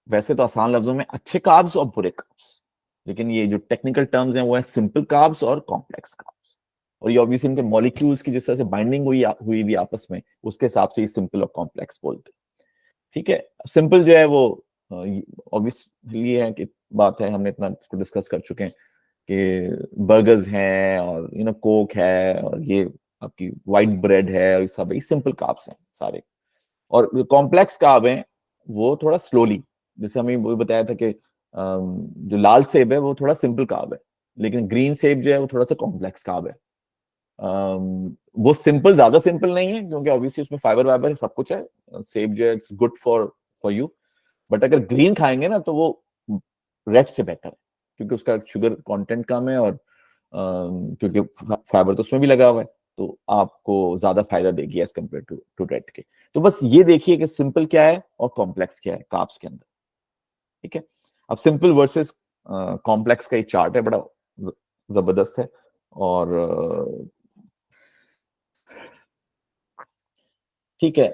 वैसे तो आसान लफ्जों में अच्छे कार्ब्स और बुरे कार्ब्स, लेकिन ये जो टेक्निकल टर्म्स हैं वो है सिंपल कार्ब्स और कॉम्प्लेक्स कार्ब्स। और ये ऑब्वियसली इनके मॉलिक्यूल्स की जिस तरह से बाइंडिंग हुई भी आपस में, उसके हिसाब से ये सिंपल और कॉम्प्लेक्स बोलते हैं। ठीक है, सिंपल जो है वो ऑब्वियसली है कि बात है, हमने इतना इसको डिस्कस कर चुके हैं कि बर्गर्स हैं और कोक है और ये आपकी व्हाइट ब्रेड है, और ये सब सिंपल कार्ब्स हैं सारे। और कॉम्प्लेक्स कार्ब हैं वो थोड़ा स्लोली, जैसे हमें वो बताया था कि जो लाल सेब है वो थोड़ा सिंपल कार्ब है, लेकिन ग्रीन सेब जो है वो थोड़ा सा कॉम्प्लेक्स कार्ब है। वो सिंपल ज्यादा सिंपल नहीं है क्योंकि ऑब्वियसली उसमें फाइबर वाइबर सब कुछ है, सेब जो है it's good for you. But अगर ग्रीन खाएंगे ना तो वो रेड से बेटर है, क्योंकि उसका शुगर कंटेंट कम है और क्योंकि फाइबर तो उसमें भी लगा हुआ है, तो आपको ज्यादा फायदा देगी एज कम्पेयर टू रेड के। तो बस ये देखिए कि सिंपल क्या है और कॉम्प्लेक्स क्या है कार्ब्स के अंदर। ठीक है, अब सिंपल वर्सेस कॉम्प्लेक्स का ये चार्ट है, बड़ा जबरदस्त है। और ठीक है,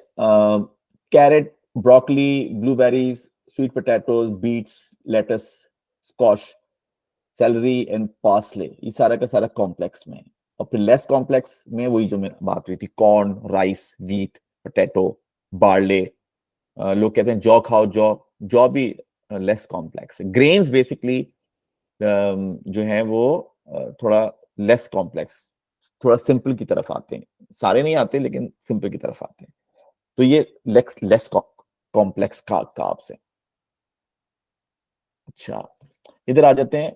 carrot, broccoli, blueberries, sweet potatoes, beets, lettuce, squash, celery and parsley, ये सारा का सारा कॉम्प्लेक्स में है। और फिर लेस कॉम्प्लेक्स में वही जो मैं बात हुई थी, corn, rice, wheat, potato, barley, लोग कहते हैं जौ खाओ, जौ जौ भी लेस कॉम्प्लेक्स है। ग्रेन्स बेसिकली जो है वो थोड़ा लेस कॉम्प्लेक्स, थोड़ा सिंपल की तरफ आते हैं, सारे नहीं आते लेकिन सिंपल की तरफ आते हैं। तो ये लेस कॉम्प्लेक्स कार्ब्स है। अच्छा, इधर आ जाते हैं,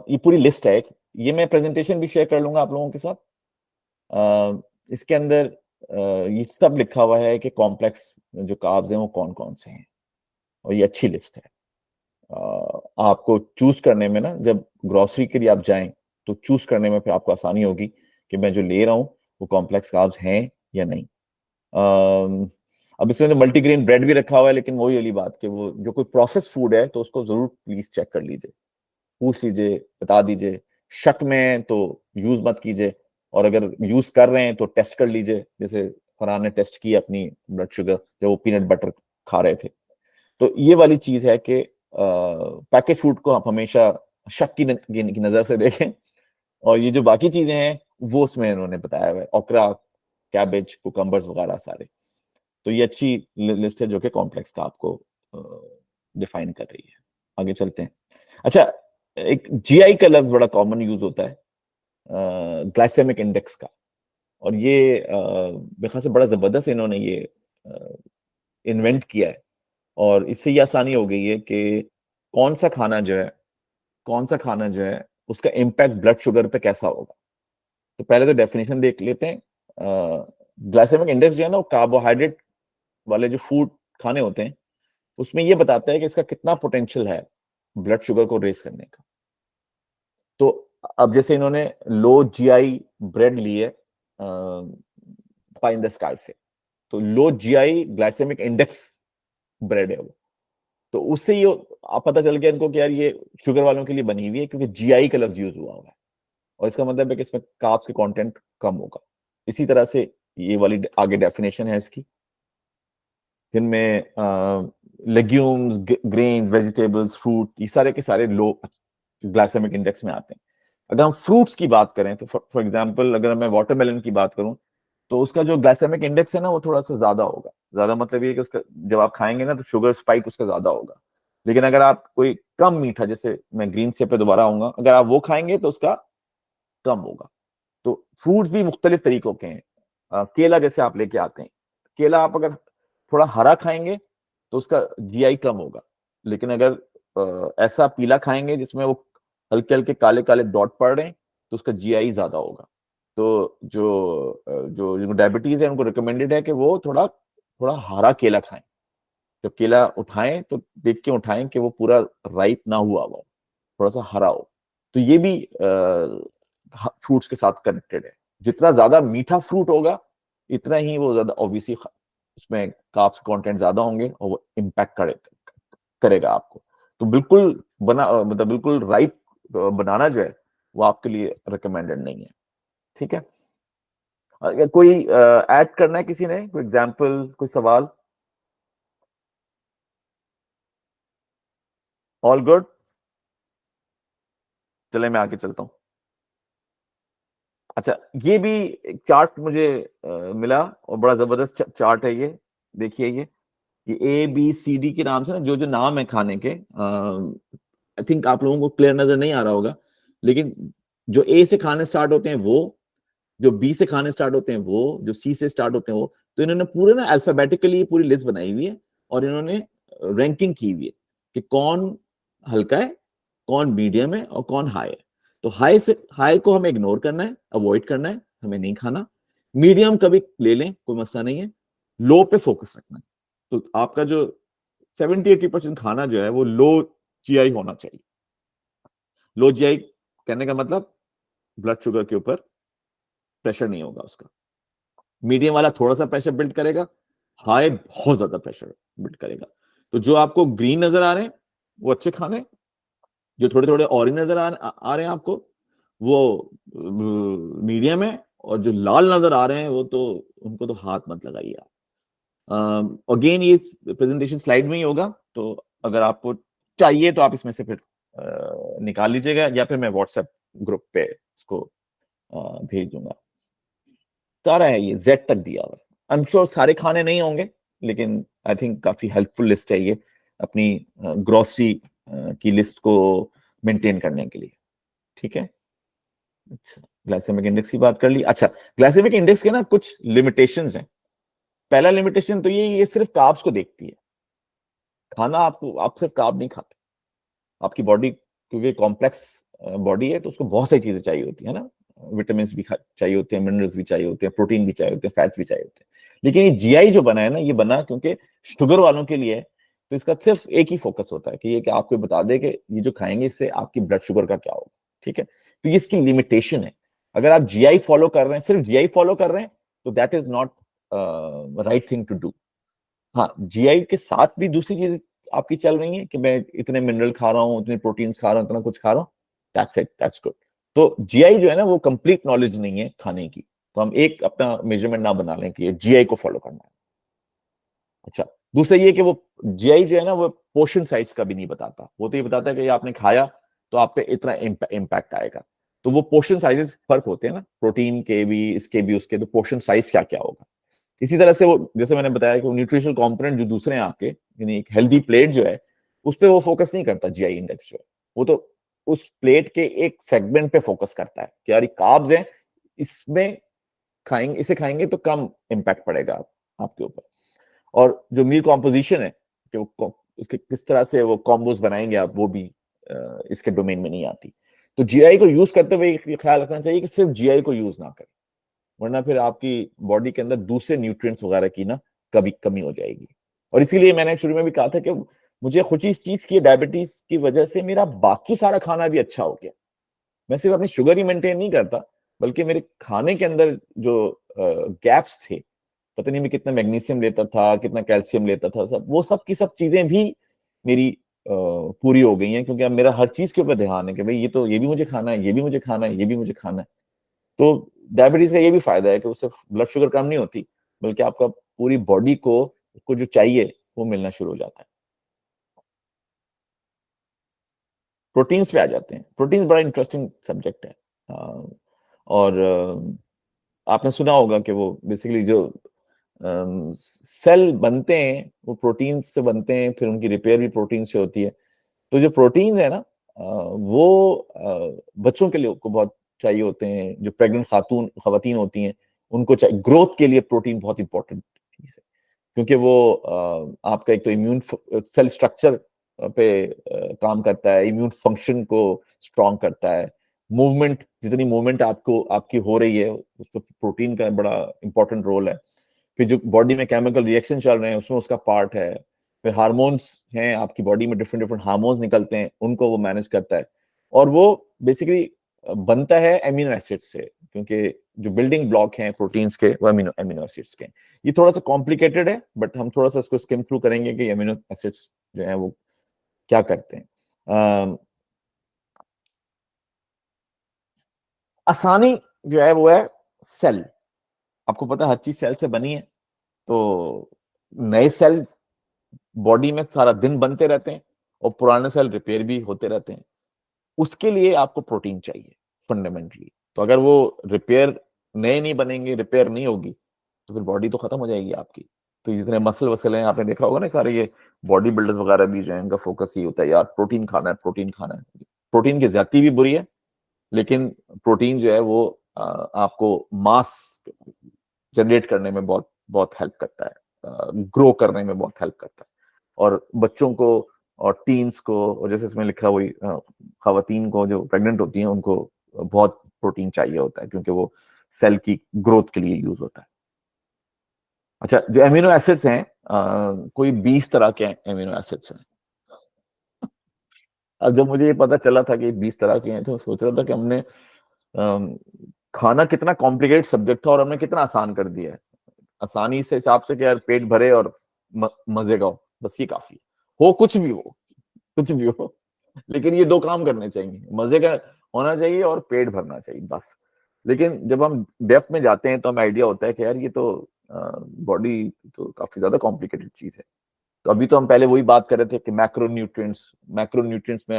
ये पूरी लिस्ट है एक, ये मैं प्रेजेंटेशन भी शेयर कर लूंगा आप लोगों के साथ। इसके अंदर ये सब लिखा हुआ है कि कॉम्प्लेक्स जो कार्ब्स हैं वो कौन कौन से हैं, और ये अच्छी लिस्ट है। आपको चूज करने में ना, जब ग्रोसरी के लिए आप जाएं तो चूज करने में फिर आपको आसानी होगी कि मैं जो ले रहा हूँ वो कॉम्प्लेक्स कार्ब्स हैं या नहीं। अब इसमें तो मल्टीग्रेन ब्रेड भी रखा हुआ है, लेकिन वही वाली बात कि वो जो कोई प्रोसेस फूड है तो उसको जरूर प्लीज चेक कर लीजिए, पूछ लीजिए, बता दीजिए। शक में तो यूज मत कीजिए, और अगर यूज कर रहे हैं तो टेस्ट कर लीजिए। जैसे फरहान ने टेस्ट की अपनी ब्लड शुगर जब वो पीनट बटर खा रहे थे। तो ये वाली चीज है कि पैकेज फूड को आप हमेशा शक की नजर से देखें, और ये जो बाकी चीजें हैं वो उसमें इन्होंने बताया हुआ है, ओकरा, कैबेज, कुकम्बर्स वगैरह सारे। तो ये अच्छी लिस्ट है जो कि कॉम्प्लेक्स का आपको डिफाइन कर रही है। आगे चलते हैं। अच्छा, एक जीआई का लफ्ज बड़ा कॉमन यूज होता है ग्लाइसेमिक इंडेक्स का, और ये मेरे ख्याल से बड़ा जबरदस्त इन्होंने ये इन्वेंट किया है, और इससे ये आसानी हो गई है कि कौन सा खाना जो है, कौन सा खाना जो है उसका इम्पैक्ट ब्लड शुगर पे कैसा होगा। तो पहले तो डेफिनेशन देख लेते हैं। ग्लाइसेमिक इंडेक्स जो है ना, वो कार्बोहाइड्रेट वाले जो फूड खाने होते हैं उसमें ये बताता है कि इसका कितना पोटेंशियल है ब्लड शुगर को रेस करने का। तो अब जैसे इन्होंने लो जीआई ब्रेड ली है पाई इन द स्काई से, तो low GI glycaemic index bread है वो, तो उससे ये आप पता चल गया इनको कि यार ये शुगर वालों के लिए बनी हुई है, क्योंकि जीआई का लफ्ज यूज हुआ है, और इसका मतलब है कि इसमें कार्ब्स के कंटेंट कम होगा। इसी तरह से ये वाली आगे डेफिनेशन है इसकी, जिनमें लेग्यूम्स, ग्रेन, वेजिटेबल्स, फ्रूट, ये सारे के सारे लो ग्लाइसेमिक इंडेक्स में आते हैं। अगर हम फ्रूट्स की बात करें तो फॉर एग्जांपल अगर मैं वाटरमेलन की बात करूं तो उसका जो ग्लाइसेमिक इंडेक्स है ना वो थोड़ा सा ज्यादा होगा। ज्यादा मतलब ये कि उसका जब आप खाएंगे ना तो शुगर स्पाइक उसका ज्यादा होगा। लेकिन अगर आप कोई कम मीठा, जैसे मैं ग्रीन से पे दोबारा आऊंगा, अगर आप वो खाएंगे तो उसका कम होगा। तो फ्रूट्स भी मुख्तलिफ तरीकों के हैं। केला जैसे आप लेके आते हैं, केला आप अगर थोड़ा हरा खाएंगे तो उसका जीआई कम होगा। लेकिन अगर ऐसा पीला खाएंगे जिसमें वो हल्के हल्के काले काले डॉट पड़ रहे हैं तो उसका जीआई ज्यादा होगा। तो जो डायबिटीज है उनको रिकमेंडेड है कि वो थोड़ा थोड़ा हरा केला खाएं। जब केला उठाएं तो देख के उठाएं कि वो पूरा राइप ना हुआ हो, थोड़ा सा हरा हो। तो ये भी फ्रूट्स के साथ कनेक्टेड है। जितना ज्यादा मीठा फ्रूट होगा इतना ही वो ज्यादा ऑब्वियसली उसमें कार्ब्स कंटेंट ज्यादा होंगे और वो इम्पैक्ट करेगा आपको। तो बिल्कुल मतलब बिल्कुल राइप बनाना जो है वो आपके लिए रिकमेंडेड नहीं है। ठीक है, अगर कोई ऐड करना है किसी ने, कोई एग्जांपल, कोई सवाल? All good? चले मैं आगे चलता हूं। अच्छा, ये भी एक चार्ट मुझे मिला और बड़ा जबरदस्त चार्ट है ये। देखिए ये ABCD के नाम से ना जो जो नाम है खाने के, आई थिंक आप लोगों को क्लियर नजर नहीं आ रहा होगा, लेकिन जो A से खाने स्टार्ट होते हैं वो, जो B से खाने स्टार्ट होते हैं वो, जो C से स्टार्ट होते हैं वो। तो इन्होंने पूरे ना अल्फाबेटिकली पूरी लिस्ट बनाई हुई है और इन्होंने रैंकिंग की हुई है कि कौन हल्का है, कौन मीडियम है और कौन हाई है। तो हाई को हमें इग्नोर करना है, अवॉइड करना है, हमें नहीं खाना। मीडियम कभी ले लें, कोई मसला नहीं है। लो पे फोकस रखना है। तो आपका जो 70-80% खाना जो है वो लो जीआई होना चाहिए। लो जीआई कहने का मतलब ब्लड शुगर के ऊपर प्रेशर नहीं होगा उसका। मीडियम वाला थोड़ा सा प्रेशर बिल्ड करेगा, हाई बहुत ज्यादा प्रेशर बिल्ड करेगा। तो जो आपको ग्रीन नजर आ रहे हैं वो अच्छे खाने, जो थोड़े थोड़े ऑरेंज नजर आ रहे हैं आपको वो मीडियम है, और जो लाल नजर आ रहे हैं वो तो उनको तो हाथ मत लगाइए आप। अगेन ये प्रेजेंटेशन स्लाइड में ही होगा, तो अगर आपको चाहिए तो आप इसमें से फिर निकाल लीजिएगा या फिर मैं व्हाट्सएप ग्रुप पे इसको भेज दूंगा। सारा है, ये जेड तक दिया हुआ है। आई एम श्योर सारे खाने नहीं होंगे, लेकिन आई थिंक काफी हेल्पफुल लिस्ट है ये अपनी ग्रोसरी की लिस्ट को मेंटेन करने के लिए। ठीक है, अच्छा ग्लाइसेमिक इंडेक्स की बात कर ली। अच्छा, ग्लाइसेमिक इंडेक्स के ना कुछ लिमिटेशंस हैं। पहला लिमिटेशन तो ये सिर्फ कार्ब्स को देखती है। खाना आप सिर्फ कार्ब नहीं खाते। आपकी बॉडी क्योंकि कॉम्प्लेक्स बॉडी है तो उसको बहुत सारी चीजें चाहिए होती है ना। विटामिन भी चाहिए होते हैं, मिनरल्स भी चाहिए होते हैं, प्रोटीन भी चाहिए होते हैं, फैट्स भी चाहिए होते हैं। लेकिन ये जीआई जो बना है ना, ये बना क्योंकि शुगर वालों के लिए है। तो इसका सिर्फ एक ही फोकस होता है कि ये कि आपको बता दे कि ये जो खाएंगे इससे आपकी ब्लड शुगर का क्या होगा। ठीक है, तो ये इसकी लिमिटेशन है। अगर आप जीआई फॉलो कर रहे हैं, सिर्फ जीआई फॉलो कर रहे हैं, तो that is not right thing to do. हाँ, जीआई के साथ भी दूसरी चीज आपकी चल रही है कि मैं इतने मिनरल खा रहा हूँ, इतने प्रोटीन्स खा रहा हूँ, इतना कुछ खा रहा हूँ, दैट्स इट, दैट्स गुड। तो जीआई जो है ना वो कंप्लीट नॉलेज नहीं है खाने की। तो हम एक अपना मेजरमेंट ना बना लें कि ये जीआई को फॉलो करना है। अच्छा, दूसरा ये कि वो जीआई जो है ना वो पोर्शन साइज का भी नहीं बताता। वो तो ये बताता है कि आपने खाया तो आप पे इतना इम्पैक्ट आएगा। तो वो पोर्शन साइजेस फर्क होते हैं ना, प्रोटीन के भी, इसके भी, उसके। तो पोर्शन साइज क्या क्या होगा। इसी तरह से वो जैसे मैंने बताया कि न्यूट्रिशनल कंपोनेंट जो दूसरे हैं आपके, यानी एक हेल्दी प्लेट जो है उस पर वो फोकस नहीं करता जीआई इंडेक्स जो है। वो तो उस प्लेट के एक सेगमेंट पे फोकस करता है कि यार कार्ब्स हैं, इसमें खाएंगे, इसे खाएंगे तो कम इम्पैक्ट पड़ेगा आपके ऊपर। और जो मील कॉम्पोजिशन है कि वो उसके किस तरह से वो कॉम्बोज बनाएंगे आप, वो भी इसके डोमेन में नहीं आती। तो जीआई को यूज करते हुए ये ख्याल रखना चाहिए कि सिर्फ जीआई को यूज ना करें, वरना फिर आपकी बॉडी के अंदर दूसरे न्यूट्रिएंट्स वगैरह की ना कभी कमी हो जाएगी। और इसीलिए मैंने शुरू में भी कहा था कि मुझे खुशी इस चीज की, डायबिटीज की वजह से मेरा बाकी सारा खाना भी अच्छा हो गया। मैं सिर्फ अपनी शुगर ही मेंटेन नहीं करता, बल्कि मेरे खाने के अंदर जो गैप्स थे, पता नहीं मैं कितना मैग्नीशियम लेता था, कितना कैल्शियम लेता था, सब वो सब की सब चीजें भी मेरी पूरी हो गई हैं। क्योंकि अब मेरा हर चीज के ऊपर ध्यान है कि भाई ये भी मुझे खाना है, ये भी मुझे खाना है, ये भी मुझे खाना है। तो डायबिटीज का ये भी फायदा है कि उससे ब्लड शुगर कम नहीं होती, बल्कि आपका पूरी बॉडी को उसको जो चाहिए वो मिलना शुरू हो जाता है। प्रोटीन्स पे आ जाते हैं। प्रोटीन्स बड़ा इंटरेस्टिंग सब्जेक्ट है। और आपने सुना होगा कि वो बेसिकली जो सेल बनते हैं वो प्रोटीन से बनते हैं, फिर उनकी रिपेयर भी प्रोटीन से होती है। तो जो प्रोटीन है ना वो बच्चों के लिए को बहुत चाहिए होते हैं, जो प्रेग्नेंट खवातीन होती हैं उनको चाहिए। ग्रोथ के लिए प्रोटीन बहुत इंपॉर्टेंट चीज है, क्योंकि वो आपका एक तो इम्यून सेल स्ट्रक्चर पे काम करता है, इम्यून फंक्शन को स्ट्रॉन्ग करता है, मूवमेंट, जितनी मूवमेंट आपकी हो रही है उसमें प्रोटीन का बड़ा इंपॉर्टेंट रोल है। फिर जो बॉडी में केमिकल रिएक्शन चल रहे हैं उसमें उसका पार्ट है। फिर हार्मोन्स हैं, आपकी बॉडी में डिफरेंट डिफरेंट हार्मोन्स निकलते हैं, उनको वो मैनेज करता है। और वो बेसिकली बनता है एमिनो एसिड से, क्योंकि जो बिल्डिंग ब्लॉक हैं प्रोटीन्स के वो एमिनो एसिड्स के। ये थोड़ा सा कॉम्प्लिकेटेड है, बट हम थोड़ा सा इसको स्किम थ्रू करेंगे कि एमिनो एसिड्स जो है वो क्या करते हैं। आसानी जो है वो है सेल। आपको पता है हर चीज सेल से बनी है, तो नए सेल बॉडी में सारा दिन बनते रहते हैं और पुराने सेल रिपेयर भी होते रहते हैं। उसके लिए आपको प्रोटीन चाहिए फंडामेंटली। तो अगर वो रिपेयर नए नहीं बनेंगे, रिपेयर नहीं होगी, तो फिर बॉडी तो खत्म हो जाएगी आपकी। तो जितने मसल वसल हैं, आपने देखा होगा ना, सारे ये बॉडी बिल्डर्स वगैरह भी जो है इनका फोकस ही होता है यार प्रोटीन खाना है, प्रोटीन खाना है। प्रोटीन की ज्यादती भी बुरी है, लेकिन प्रोटीन जो है वो आपको मास जनरेट करने में बहुत बहुत हेल्प करता है, ग्रो करने में बहुत हेल्प करता है। और बच्चों को और टीन्स को, और जैसे इसमें लिखा हुई खवातीन को जो प्रेग्नेंट होती हैं उनको बहुत प्रोटीन चाहिए होता है, क्योंकि वो सेल की ग्रोथ के लिए यूज होता है। अच्छा, जो एमिनो एसिड्स हैं कोई 20 तरह के एमिनो एसिड्स हैं। अब जब मुझे ये पता चला था कि 20 तरह के हैं, तो सोच रहा था कि हमने खाना कितना कॉम्प्लिकेटेड सब्जेक्ट था और हमने कितना आसान कर दिया है। आसानी से हिसाब से कि यार पेट भरे और मजे का हो, बस ये काफी है। हो कुछ भी हो, कुछ भी हो, लेकिन ये दो काम करने चाहिए, मजे का होना चाहिए और पेट भरना चाहिए, बस। लेकिन जब हम डेप्थ में जाते हैं तो हमें आइडिया होता है कि यार ये तो बॉडी तो काफी ज्यादा कॉम्प्लिकेटेड चीज है। तो अभी तो हम पहले वही बात कर रहे थे कि मैक्रो न्यूट्रिएंट्स में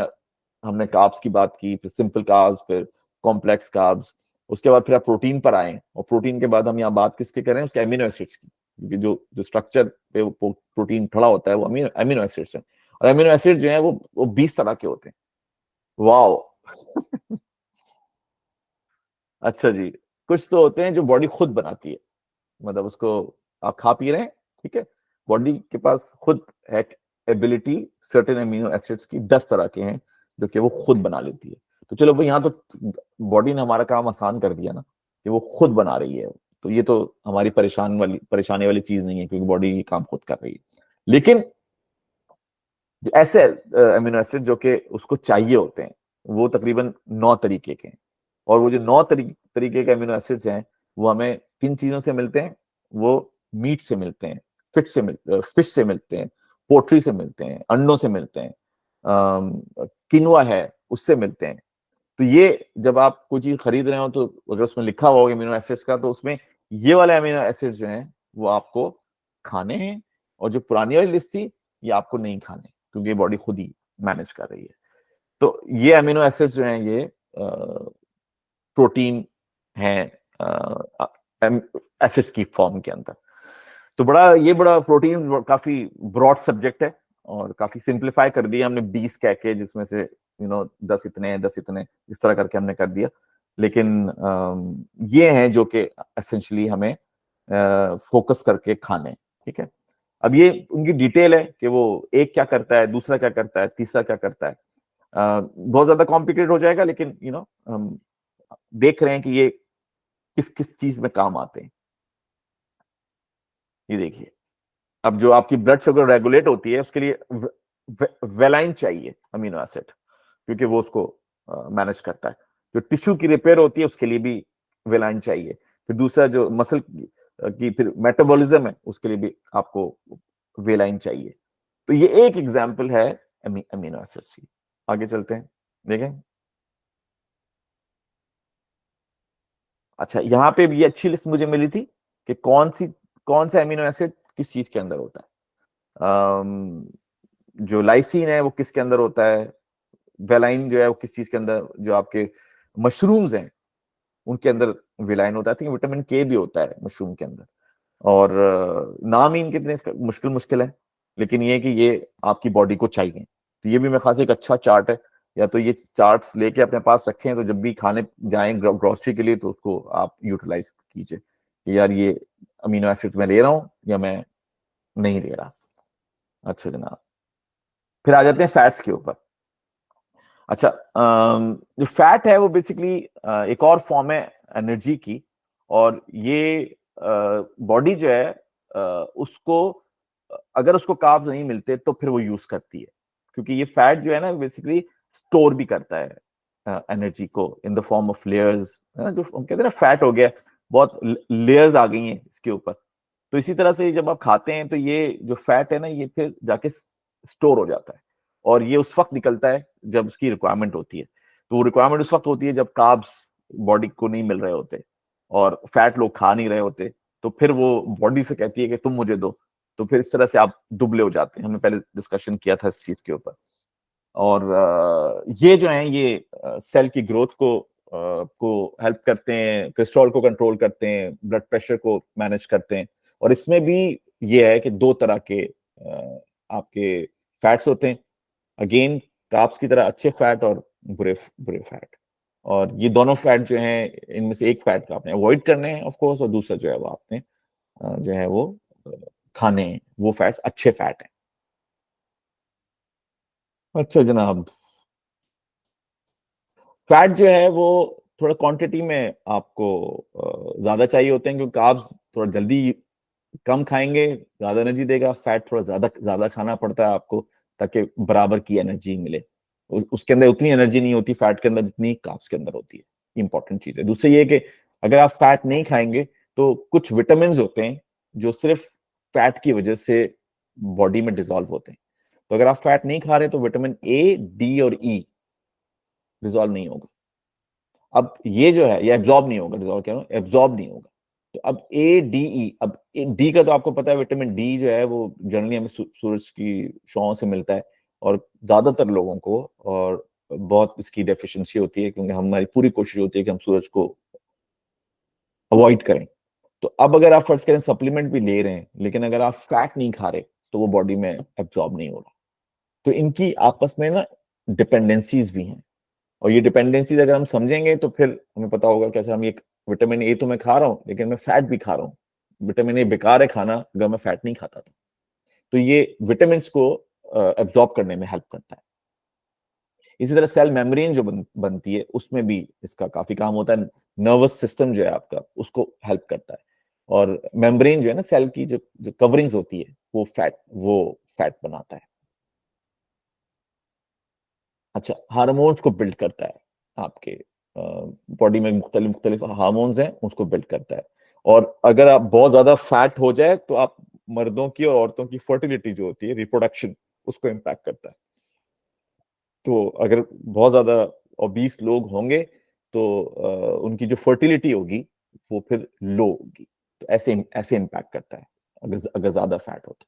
हमने कार्ब्स की बात की, फिर सिंपल कार्ब्स, फिर कॉम्प्लेक्स कार्ब्स। उसके बाद फिर आप प्रोटीन पर आए, और प्रोटीन के बाद हम यहाँ बात किसके करें, उसके एमिनो एसिड्स की, क्योंकि जो जो स्ट्रक्चर पे वो प्रोटीन खड़ा होता है वो एमिनो एसिड्स है। और एमिनो एसिड्स जो है वो 20 तरह के होते हैं। वाओ अच्छा जी। कुछ तो होते हैं जो बॉडी खुद बनाती है, मतलब उसको आप खा पी रहे हैं, ठीक है, बॉडी के पास खुद है एबिलिटी, सर्टेन एमिनो एसिड्स की 10 तरह के हैं जो कि वो खुद बना लेती है। तो चलो भाई, यहाँ तो बॉडी ने हमारा काम आसान कर दिया ना, कि वो खुद बना रही है। तो ये तो हमारी परेशानी वाली चीज नहीं है, क्योंकि बॉडी ये काम खुद कर रही है। लेकिन जो ऐसे एमिनो एसिड जो कि उसको चाहिए होते हैं, वो तकरीबन 9 तरीके के हैं। और वो जो 9 तरीके के अमीनो एसिड्स हैं, वो हमें किन चीजों से मिलते हैं? वो मीट से मिलते हैं, फिश से मिलते हैं, पोल्ट्री से मिलते हैं, अंडों से मिलते हैं, किनुआ है उससे मिलते हैं। तो ये जब आप कोई चीज खरीद रहे हो, तो अगर उसमें लिखा हुआ होगा अमीनो एसिड्स का, तो उसमें ये वाले अमीनो एसिड्स जो हैं वो आपको खाने हैं, और जो पुरानी वाली लिस्ट थी ये आपको नहीं खाने, क्योंकि बॉडी खुद ही मैनेज कर रही है। तो ये अमीनो एसिड्स जो हैं ये प्रोटीन है एसिड्स की फॉर्म के अंदर। तो बड़ा प्रोटीन काफी ब्रॉड सब्जेक्ट है, और काफी सिंप्लीफाई कर दिया हमने 20 कह के, जिसमें से 10 इतने 10 इतने इस तरह करके हमने कर दिया। लेकिन ये हैं जो कि एसेंशियली हमें फोकस करके खाने, ठीक है। अब ये उनकी डिटेल है कि वो एक क्या करता है, दूसरा क्या करता है, तीसरा क्या करता है। बहुत ज्यादा कॉम्प्लिकेटेड हो जाएगा, लेकिन हम देख रहे हैं कि ये किस किस चीज में काम आते हैं। ये देखिए, अब जो आपकी ब्लड शुगर रेगुलेट होती है उसके लिए वेलाइन चाहिए अमीनो एसिड, क्योंकि वो उसको मैनेज करता है। जो टिश्यू की रिपेयर होती है उसके लिए भी वेलाइन चाहिए। फिर दूसरा जो मसल की फिर मेटाबॉलिज्म है उसके लिए भी आपको वेलाइन चाहिए। तो ये एक एग्जांपल है अमीनो एसिड्स की। आगे चलते हैं, देखें। अच्छा, यहाँ पे भी अच्छी लिस्ट मुझे मिली थी कि कौन सा एमिनो एसिड किस चीज के अंदर होता है। जो लाइसिन है वो किसके अंदर होता है, वेलाइन जो है वो किस चीज के अंदर, जो आपके मशरूम्स हैं उनके अंदर विलाइन होता है। आई थिंक विटामिन के भी होता है मशरूम के अंदर, और नाम ही इनके इतने मुश्किल है, लेकिन ये है कि ये आपकी बॉडी को चाहिए। तो ये भी मेरे ख्याल से एक अच्छा चार्ट है, या तो ये चार्ट्स लेके अपने पास रखें, तो जब भी खाने जाएं ग्रोसरी के लिए तो उसको आप यूटिलाइज कीजिए कि यार ये अमीनो एसिड्स मैं ले रहा हूँ या मैं नहीं ले रहा। अच्छा जनाब, फिर आ जाते हैं फैट्स के ऊपर। अच्छा, जो फैट है वो बेसिकली एक और फॉर्म है एनर्जी की, और ये बॉडी जो है उसको अगर उसको कार्ब्स नहीं मिलते तो फिर वो यूज करती है, क्योंकि ये फैट जो है ना बेसिकली स्टोर भी करता है एनर्जी को in the form of layers, है ना, जो हम कहते हैं ना फैट हो गया, बहुत लेयर्स आ गई हैं इसके ऊपर। तो इसी तरह से जब आप खाते हैं तो ये जो फैट है ना ये फिर जाके स्टोर हो जाता है, और ये उस वक्त निकलता है जब उसकी रिक्वायरमेंट होती है। तो वो रिक्वायरमेंट उस वक्त होती है जब कार्ब्स बॉडी को नहीं मिल रहे होते और फैट लोग खा नहीं रहे होते, तो फिर वो बॉडी से कहती है कि तुम मुझे दो, तो फिर इस तरह से आप दुबले हो जाते हैं। हमने पहले डिस्कशन किया था इस चीज के ऊपर। और ये जो है ये सेल की ग्रोथ को हेल्प करते हैं, कोलेस्ट्रॉल को कंट्रोल करते हैं, ब्लड प्रेशर को मैनेज करते हैं। और इसमें भी ये है कि दो तरह के आपके फैट्स होते हैं, अगेन कार्ब्स की तरह अच्छे फैट और बुरे बुरे फैट। और ये दोनों फैट जो हैं इनमें से एक फैट को आपने अवॉइड करने हैं ऑफ कोर्स, और दूसरा जो है वो आपने जो है वो खाने हैं, वो फैट्स अच्छे फैट हैं। अच्छा जनाब, फैट जो है वो थोड़ा क्वांटिटी में आपको ज्यादा चाहिए होते हैं, क्योंकि कार्ब्स थोड़ा जल्दी कम खाएंगे ज्यादा एनर्जी देगा, फैट थोड़ा ज्यादा ज्यादा खाना पड़ता है आपको ताकि बराबर की एनर्जी मिले। उसके अंदर उतनी एनर्जी नहीं होती फैट के अंदर जितनी कार्ब्स के अंदर होती है। इंपॉर्टेंट चीज है। दूसरी ये कि अगर आप फैट नहीं खाएंगे तो कुछ विटामिन होते हैं जो सिर्फ फैट की वजह से बॉडी में डिसॉल्व होते हैं। तो अगर आप फैट नहीं खा रहे तो विटामिन ए, डी और ई डिसॉल्व नहीं होगा। अब ये जो है ये एब्जॉर्ब नहीं होगा, डिसॉल्व कह रहा हूं, एब्जॉर्ब नहीं होगा। तो अब ए डी ई, अब डी का तो आपको पता है, विटामिन डी जो है वो जनरली हमें सूरज की छांव से मिलता है, और ज्यादातर लोगों को और बहुत इसकी डेफिशिएंसी होती है, क्योंकि हमारी पूरी कोशिश होती है कि हम सूरज को अवॉइड करें। तो अब अगर आप फर्ज करें सप्लीमेंट भी ले रहे हैं, लेकिन अगर आप फैट नहीं खा रहे तो वो बॉडी में एब्जॉर्ब नहीं हो रहा। तो इनकी आपस में ना डिपेंडेंसीज भी हैं, और ये डिपेंडेंसीज अगर हम समझेंगे तो फिर हमें पता होगा कैसे हम ये विटामिन ए तो मैं खा रहा हूँ लेकिन मैं फैट भी खा रहा हूँ। विटामिन ए बेकार है खाना अगर मैं फैट नहीं खाता था। तो ये विटामिन को एब्जॉर्ब करने में हेल्प करता है। इसी तरह सेल मेम्ब्रेन जो बनती है उसमें भी इसका काफी काम होता है। नर्वस सिस्टम जो है आपका उसको हेल्प करता है, और मेम्ब्रेन जो है ना सेल की जो कवरिंग्स होती है वो फैट बनाता है। अच्छा, हार्मोन्स को बिल्ड करता है, आपके बॉडी में मुख्तलिफ हार्मोन्स हैं उसको बिल्ड करता है। और अगर आप बहुत ज्यादा फैट हो जाए तो आप मर्दों की और औरतों की फर्टिलिटी जो होती है, रिप्रोडक्शन, उसको इम्पैक्ट करता है। तो अगर बहुत ज्यादा ओबीस लोग होंगे तो उनकी जो फर्टिलिटी होगी वो फिर लो होगी। तो ऐसे ऐसे इम्पैक्ट करता है अगर अगर ज्यादा फैट हो तो।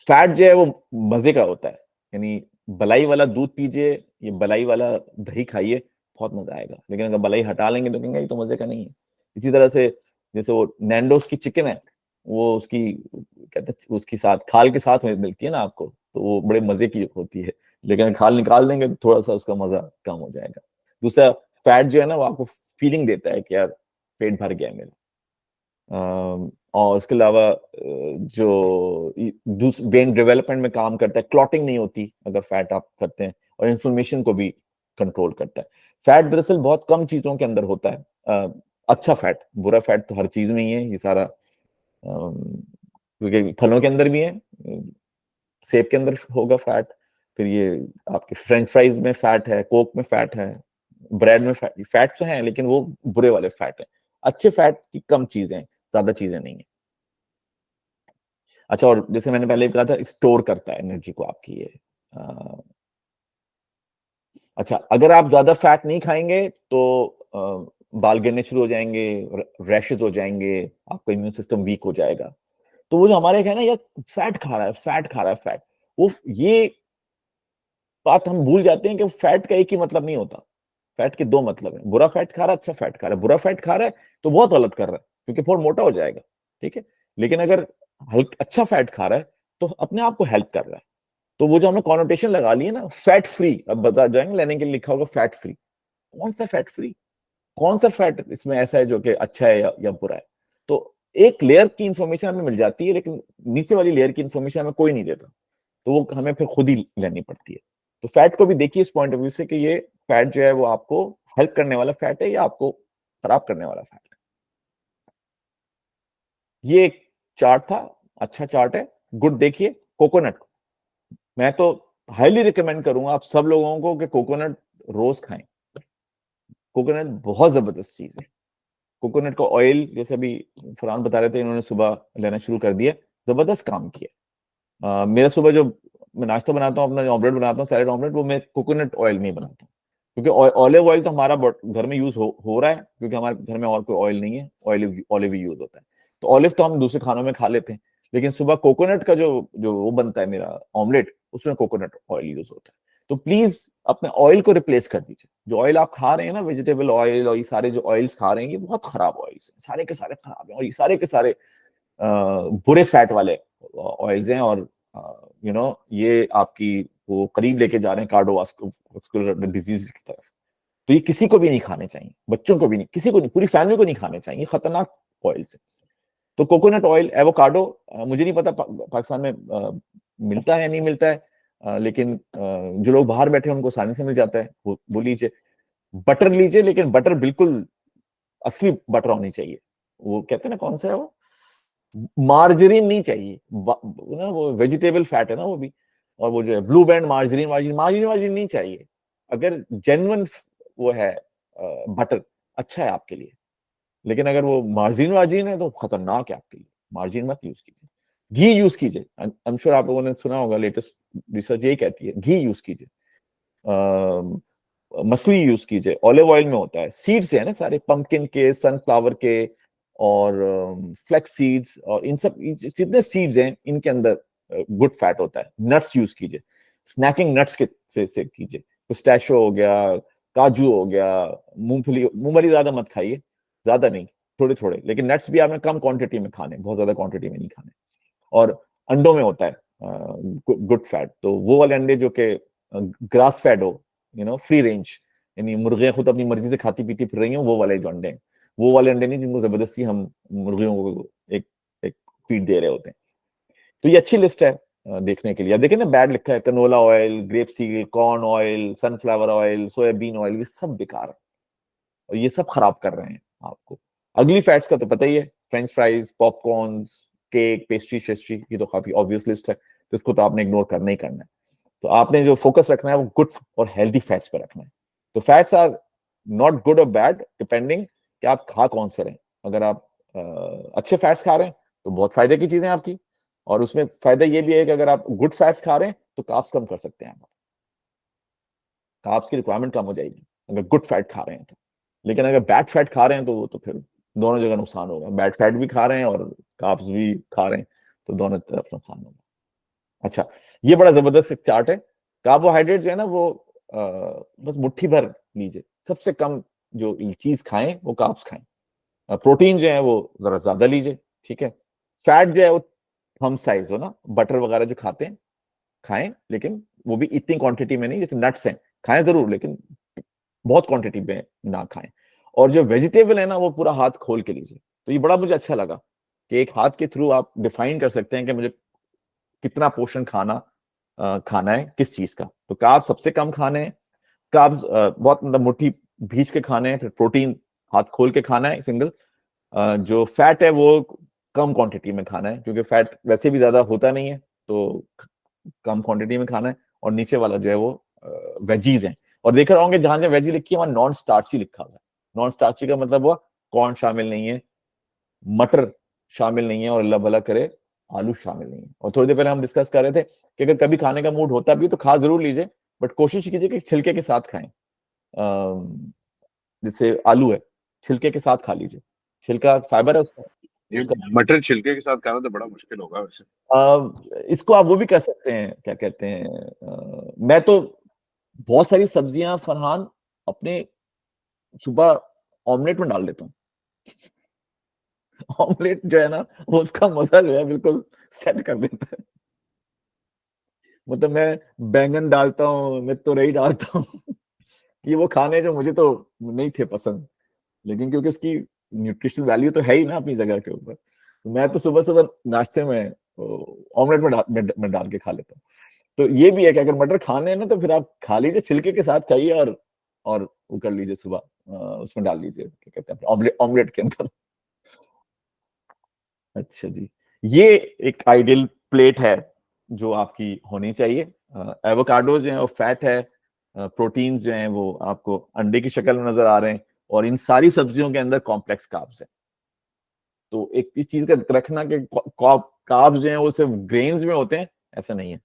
फैट जो है वो मजे का होता है, यानी बलाई वाला दूध पीजिए, ये बलाई वाला दही खाइए, बहुत मजा आएगा। लेकिन अगर बलाई हटा लेंगे तो कहेंगे ये तो मजे का नहीं है। इसी तरह से जैसे वो नैंडोस की चिकन है, वो उसकी कहते हैं उसकी साथ खाल के साथ में मिलती है ना आपको, तो वो बड़े मजे की होती है। लेकिन अगर खाल निकाल देंगे तो थोड़ा सा उसका मजा कम हो जाएगा। दूसरा, फैट जो है ना वो आपको फीलिंग देता है कि यार पेट भर गया मेरा। और उसके अलावा जो ब्रेन डेवलपमेंट में काम करता है, क्लॉटिंग नहीं होती अगर फैट आप करते हैं, और इन्फ्लेमेशन को भी कंट्रोल करता है। फैट दरअसल बहुत कम चीजों के अंदर होता है। अच्छा फैट, बुरा फैट तो हर चीज में ही है, ये सारा क्योंकि फलों के अंदर भी है, सेब के अंदर होगा फैट, फिर ये आपके फ्रेंच फ्राइज में फैट है, कोक में फैट है, ब्रेड में फैट तो है लेकिन वो बुरे वाले फैट है। अच्छे फैट की कम चीजें, ज्यादा चीजें नहीं है। अच्छा, और जैसे मैंने पहले भी कहा था, स्टोर करता है एनर्जी को आपकी ये। अच्छा, अगर आप ज्यादा फैट नहीं खाएंगे तो बाल गिरने शुरू हो जाएंगे, रैशेज हो जाएंगे, आपका इम्यून सिस्टम वीक हो जाएगा। तो वो जो हमारे है ना यार फैट खा रहा है, फैट खा रहा है, फैट, वो ये बात हम भूल जाते हैं कि फैट का एक ही मतलब नहीं होता। फैट के दो मतलब है, बुरा फैट खा रहा है, अच्छा फैट खा रहा है। बुरा फैट खा रहा है तो बहुत गलत कर रहा है, क्योंकि बहुत मोटा हो जाएगा, ठीक है। लेकिन अगर अच्छा फैट खा रहा है तो अपने आप को हेल्प कर रहा है। तो वो जो हमने कॉनोटेशन लगा ली है ना, फैट फ्री, अब बता जाएंगे लेने के लिए लिखा होगा फैट फ्री। कौन सा फैट फ्री, कौन सा फैट इसमें ऐसा है जो कि अच्छा है या बुरा है? तो एक लेयर की इंफॉर्मेशन हमें मिल जाती है, लेकिन नीचे वाली लेयर की इंफॉर्मेशन हमें कोई नहीं देता, तो वो हमें फिर खुद ही लेनी पड़ती है। तो फैट को भी देखिए इस पॉइंट ऑफ व्यू से कि ये फैट जो है वो आपको हेल्प करने वाला फैट है या आपको खराब करने वाला फैट है। ये एक चार्ट था, अच्छा चार्ट है, गुड। देखिए कोकोनट, मैं तो हाईली रिकमेंड करूंगा आप सब लोगों को कि कोकोनट रोज खाएं। कोकोनट बहुत जबरदस्त चीज है। कोकोनट का ऑयल, जैसे अभी फरहान बता रहे थे, इन्होंने सुबह लेना शुरू कर दिया, जबरदस्त काम किया। मेरा सुबह जो मैं नाश्ता बनाता हूँ, अपना ऑमलेट बनाता हूँ, सैलेड ऑमलेट, वो मैं कोकोनट ऑयल में ही बनाता हूँ, क्योंकि ऑलिव ऑयल तो हमारा घर में यूज हो रहा है, क्योंकि हमारे घर में और कोई ऑयल नहीं है, ऑलिव ऑलिव यूज होता है। तो ऑलिव तो हम दूसरे खानों में खा लेते हैं, लेकिन सुबह कोकोनट का जो जो वो बनता है मेरा ऑमलेट, उसमें कोकोनट ऑयल यूज होता है। तो प्लीज अपने ऑयल को रिप्लेस कर दीजिए। जो ऑयल आप खा रहे हैं ना, वेजिटेबल ऑयल और ये सारे जो ऑयल्स खा रहे हैं, ये बहुत खराब ऑयल्स हैं, सारे के सारे खराब हैं, और ये सारे के सारे बुरे फैट वाले ऑयल्स हैं। और ये आपकी वो करीब लेके जा रहे हैं कार्डियोवास्कुलर डिजीज की तरफ। तो ये किसी को भी नहीं खाने चाहिए, बच्चों को भी नहीं, किसी को नहीं, पूरी फैमिली को नहीं खाने चाहिए, खतरनाक ऑयल से। तो कोकोनट ऑयल, एवोकाडो, मुझे नहीं पता पाकिस्तान में मिलता है नहीं मिलता है, लेकिन जो लोग बाहर बैठे हैं उनको आसानी से मिल जाता है, वो लीजिए। बटर लीजिए, लेकिन बटर बिल्कुल असली बटर होनी चाहिए। वो कहते हैं ना, कौन सा है वो, मार्जरीन नहीं चाहिए ना, वो वेजिटेबल फैट है ना वो भी। और वो जो है blue band margarine margarine margarine margarine नहीं चाहिए। अगर जेन्युइन वो है बटर, अच्छा है आपके लिए, लेकिन अगर वो मार्जिन वार्जिन है तो खतरनाक है आपके लिए। मार्जिन मत यूज कीजिए, घी यूज कीजिए। आई एम श्योर आप लोगों ने सुना होगा, लेटेस्ट रिसर्च यही कहती है, घी यूज कीजिए, मछली यूज कीजिए, ऑलिव ऑयल में होता है, सीड्स है ना सारे, पंपकिन के, सनफ्लावर के, और फ्लेक्स सीड्स, और इन सब जितने सीड्स हैं इनके अंदर गुड फैट होता है। नट्स यूज कीजिए, स्नैकिंग नट्स के से कीजिए, पिस्ताशियो हो गया, काजू हो गया, मूंगफली। मूंगफली ज्यादा मत खाइए, ज्यादा नहीं, थोड़े थोड़े, लेकिन नट्स भी आपने कम क्वांटिटी में खाने, बहुत ज्यादा क्वांटिटी में नहीं खाने। और अंडों में होता है गुड फैट, तो वो वाले अंडे जो कि ग्रास फेड हो, फ्री रेंज, यानी मुर्गियां खुद अपनी मर्जी से खाती पीती फिर रही हो, वो वाले जो अंडे हैं, वो वाले अंडे नहीं जिनको जबरदस्ती हम मुर्गियों को एक एक फीड दे रहे होते हैं। तो ये अच्छी लिस्ट है देखने के लिए। अब देखिए ना, बैड लिखा है, canola oil, grape seed, corn oil, sunflower oil, soybean oil, ये सब बेकार है और ये सब खराब कर रहे हैं आपको। अगली फैट्स का तो पता ही है, French fries, popcorns, cake, pastry शेस्ट्री, ये तो काफी ऑब्वियस लिस्ट है, तो इसको तो आपने इग्नोर करना ही करना है। तो आपने जो फोकस रखना है वो गुड और हेल्दी फैट्स पे रखना है। तो फैट्स आर नॉट गुड और बैड, डिपेंडिंग कि आप खा कौन से रहे हैं। अगर आप अच्छे फैट्स खा रहे हैं तो बहुत फायदे की चीजें आपकी, और उसमें फायदा ये भी है कि अगर आप गुड फैट्स खा रहे हैं तो कार्ब्स कम कर सकते हैं आप, कार्ब्स की रिक्वायरमेंट कम हो जाएगी अगर गुड फैट खा रहे हैं तो। लेकिन अगर बैड फैट खा रहे हैं तो फिर दोनों जगह नुकसान होगा, बैड फैट भी खा रहे हैं और कार्ब्स भी खा रहे हैं, तो दोनों तरफ नुकसान होगा। अच्छा, ये बड़ा जबरदस्त एक चार्ट है। कार्बोहाइड्रेट जो है ना वो बस मुट्ठी भर लीजिए, सबसे कम जो चीज खाएं वो कार्ब्स खाएं। प्रोटीन जो है वो जरा ज्यादा लीजिए, ठीक है। फैट जो है वो थम साइज हो ना, बटर वगैरह जो खाते हैं खाएं, लेकिन वो भी इतनी क्वांटिटी में नहीं, जैसे नट्स हैं खाएं जरूर, लेकिन बहुत क्वांटिटी में ना खाएं। और जो वेजिटेबल है ना वो पूरा हाथ खोल के लीजिए। तो ये बड़ा मुझे अच्छा लगा कि एक हाथ के थ्रू आप डिफाइन कर सकते हैं कि मुझे कितना पोषण खाना है किस चीज का। तो कार्ब्स सबसे कम खाने हैं, कार्ब्स बहुत मतलब मुट्ठी भीज के खाने हैं, फिर प्रोटीन हाथ खोल के खाना है सिंगल। जो फैट है वो कम क्वांटिटी में खाना है, क्योंकि फैट वैसे भी ज्यादा होता नहीं है, तो कम क्वांटिटी में खाना है। और नीचे वाला जो है वो वेजीज है, और देख रहे होंगे जहां जहां वेजी लिखी है वहां नॉन स्टार्ची लिखा हुआ है। नॉन स्टार्ची का मतलब हुआ कॉर्न शामिल नहीं है, मटर शामिल नहीं है, और अल्लाह भला करे आलू शामिल नहीं है। और थोड़ी देर पहले हम डिस्कस कर रहे थे कि अगर कभी खाने का मूड होता भी तो खा जरूर लीजिए, बट कोशिश कीजिए कि छिलके के साथ खाएं। जैसे आलू है, छिलके के साथ खा लीजिए, छिलका फाइबर है उसका। ये मटर छिलके के साथ खाना तो बड़ा मुश्किल होगा वैसे। इसको आप वो भी कर सकते हैं, क्या कहते हैं, मैं तो बहुत सारी सब्जियां फरहान अपने सुबह ऑमलेट में डाल देता हूँ। ऑमलेट जो है ना, वो उसका मजा जो है बिल्कुल सेट कर देता है। मतलब मैं बैंगन डालता हूँ, मैं तुरई डालता हूँ। ये वो खाने जो मुझे तो नहीं थे पसंद, लेकिन क्योंकि उसकी न्यूट्रिशनल वैल्यू तो है ही ना अपनी जगह के ऊपर, तो मैं तो सुबह सुबह नाश्ते में ऑमलेट में डाल के खा लेता हूँ। तो ये भी है कि अगर मटर खाने हैं ना, तो फिर आप खा लीजिए, छिलके के साथ खाइए, और वो कर लीजिए सुबह, उसमें डाल लीजिए, क्या कहते हैं, ऑमलेट ऑमलेट के अंदर। अच्छा जी, ये एक आइडियल प्लेट है जो आपकी होनी चाहिए। एवोकाडो जो है वो फैट है, प्रोटीन्स जो हैं वो आपको अंडे की शक्ल में नजर आ रहे हैं, और इन सारी सब्जियों के अंदर कॉम्प्लेक्स कार्ब्स हैं। तो एक इस चीज का रखना कि कार्ब्स जो हैं वो सिर्फ ग्रेन्स में होते हैं, ऐसा नहीं है।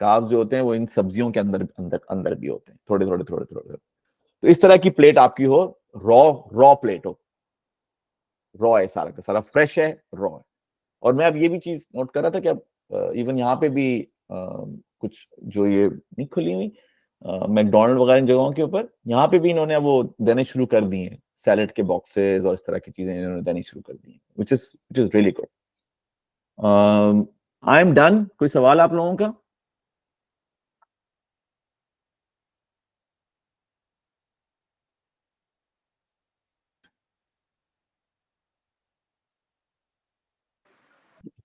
कार्ब्स जो होते हैं वो इन सब्जियों के अंदर अंदर अंदर भी होते हैं, थोड़े थोड़े थोड़े थोड़े। तो इस तरह की प्लेट आपकी हो, रॉ रॉ प्लेट हो, रॉ है, सारा का सारा फ्रेश है, रॉ है। और मैं अब ये भी चीज नोट कर रहा था कि अब इवन यहाँ पे भी कुछ जो ये नहीं खुली हुई मैकडोनल्ड वगैरह इन जगहों के ऊपर, यहाँ पे भी इन्होंने अब वो देने शुरू कर दिए हैं, सैलेड के बॉक्सेस और इस तरह की चीजें इन्होंने देनी शुरू कर दी हैं, which is really good. I am done. कोई सवाल आप लोगों का?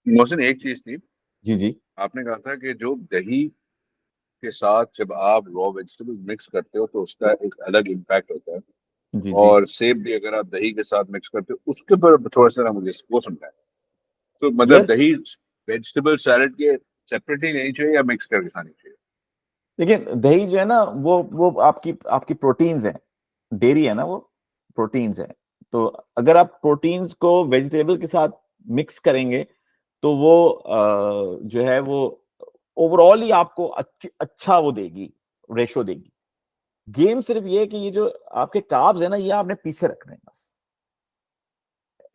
मोहसिन, एक चीज थी, जी जी आपने कहा था कि जो दही के साथ जब आप रॉ वेजिटेबल्स मिक्स करते हो तो उसका एक अलग इम्पैक्ट होता है, जी जी। और सेब भी अगर आप दही के साथ मिक्स करते हो उसके ऊपर थोड़ा सा ना मुझे वो समझाएं। तो मतलब यार दही वेजिटेबल सैलेड के सेपरेट ही नहीं चाहिए या मिक्स करके खानी चाहिए? देखिए, दही जो है ना, वो आपकी आपकी प्रोटीन्स है, डेयरी है ना, वो प्रोटीन्स है। तो अगर आप प्रोटीन्स को वेजिटेबल के साथ मिक्स करेंगे, तो वो जो है वो ओवरऑल ही आपको अच्छा वो देगी, रेशो देगी। गेम सिर्फ ये है कि ये जो आपके कार्ब्स है ना, ये आपने पीछे रखने हैं बस।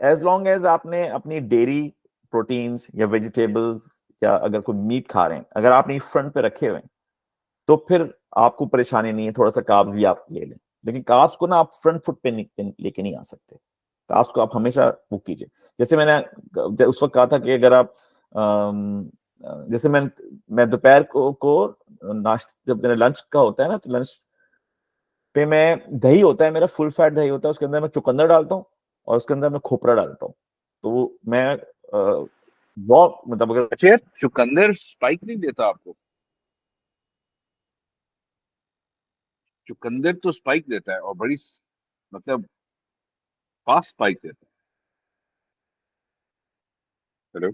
एज लॉन्ग एज आपने अपनी डेयरी प्रोटीन्स या वेजिटेबल्स, या अगर कोई मीट खा रहे हैं, अगर आपने फ्रंट पे रखे हुए हैं, तो फिर आपको परेशानी नहीं है, थोड़ा सा कार्ब्स भी आप ले लें। लेकिन कार्ब्स को ना आप फ्रंट फुट पे लेके नहीं आ सकते। कार्ब्स को आप हमेशा वो कीजिए। जैसे मैंने उस वक्त कहा था कि अगर आप जैसे मैं दोपहर को नाश्ता, जब मेरा लंच का होता है ना, तो लंच पे मैं दही होता है मेरा, फुल फैट दही होता है, उसके अंदर मैं चुकंदर डालता हूँ, और उसके अंदर मैं खोपरा डालता हूँ। तो मैं मतलब अगर अच्छा यार, चुकंदर स्पाइक नहीं देता आपको? चुकंदर तो स्पाइक देता है, और बड़ी मतलब फास्ट स्पाइक देता है। हेलो।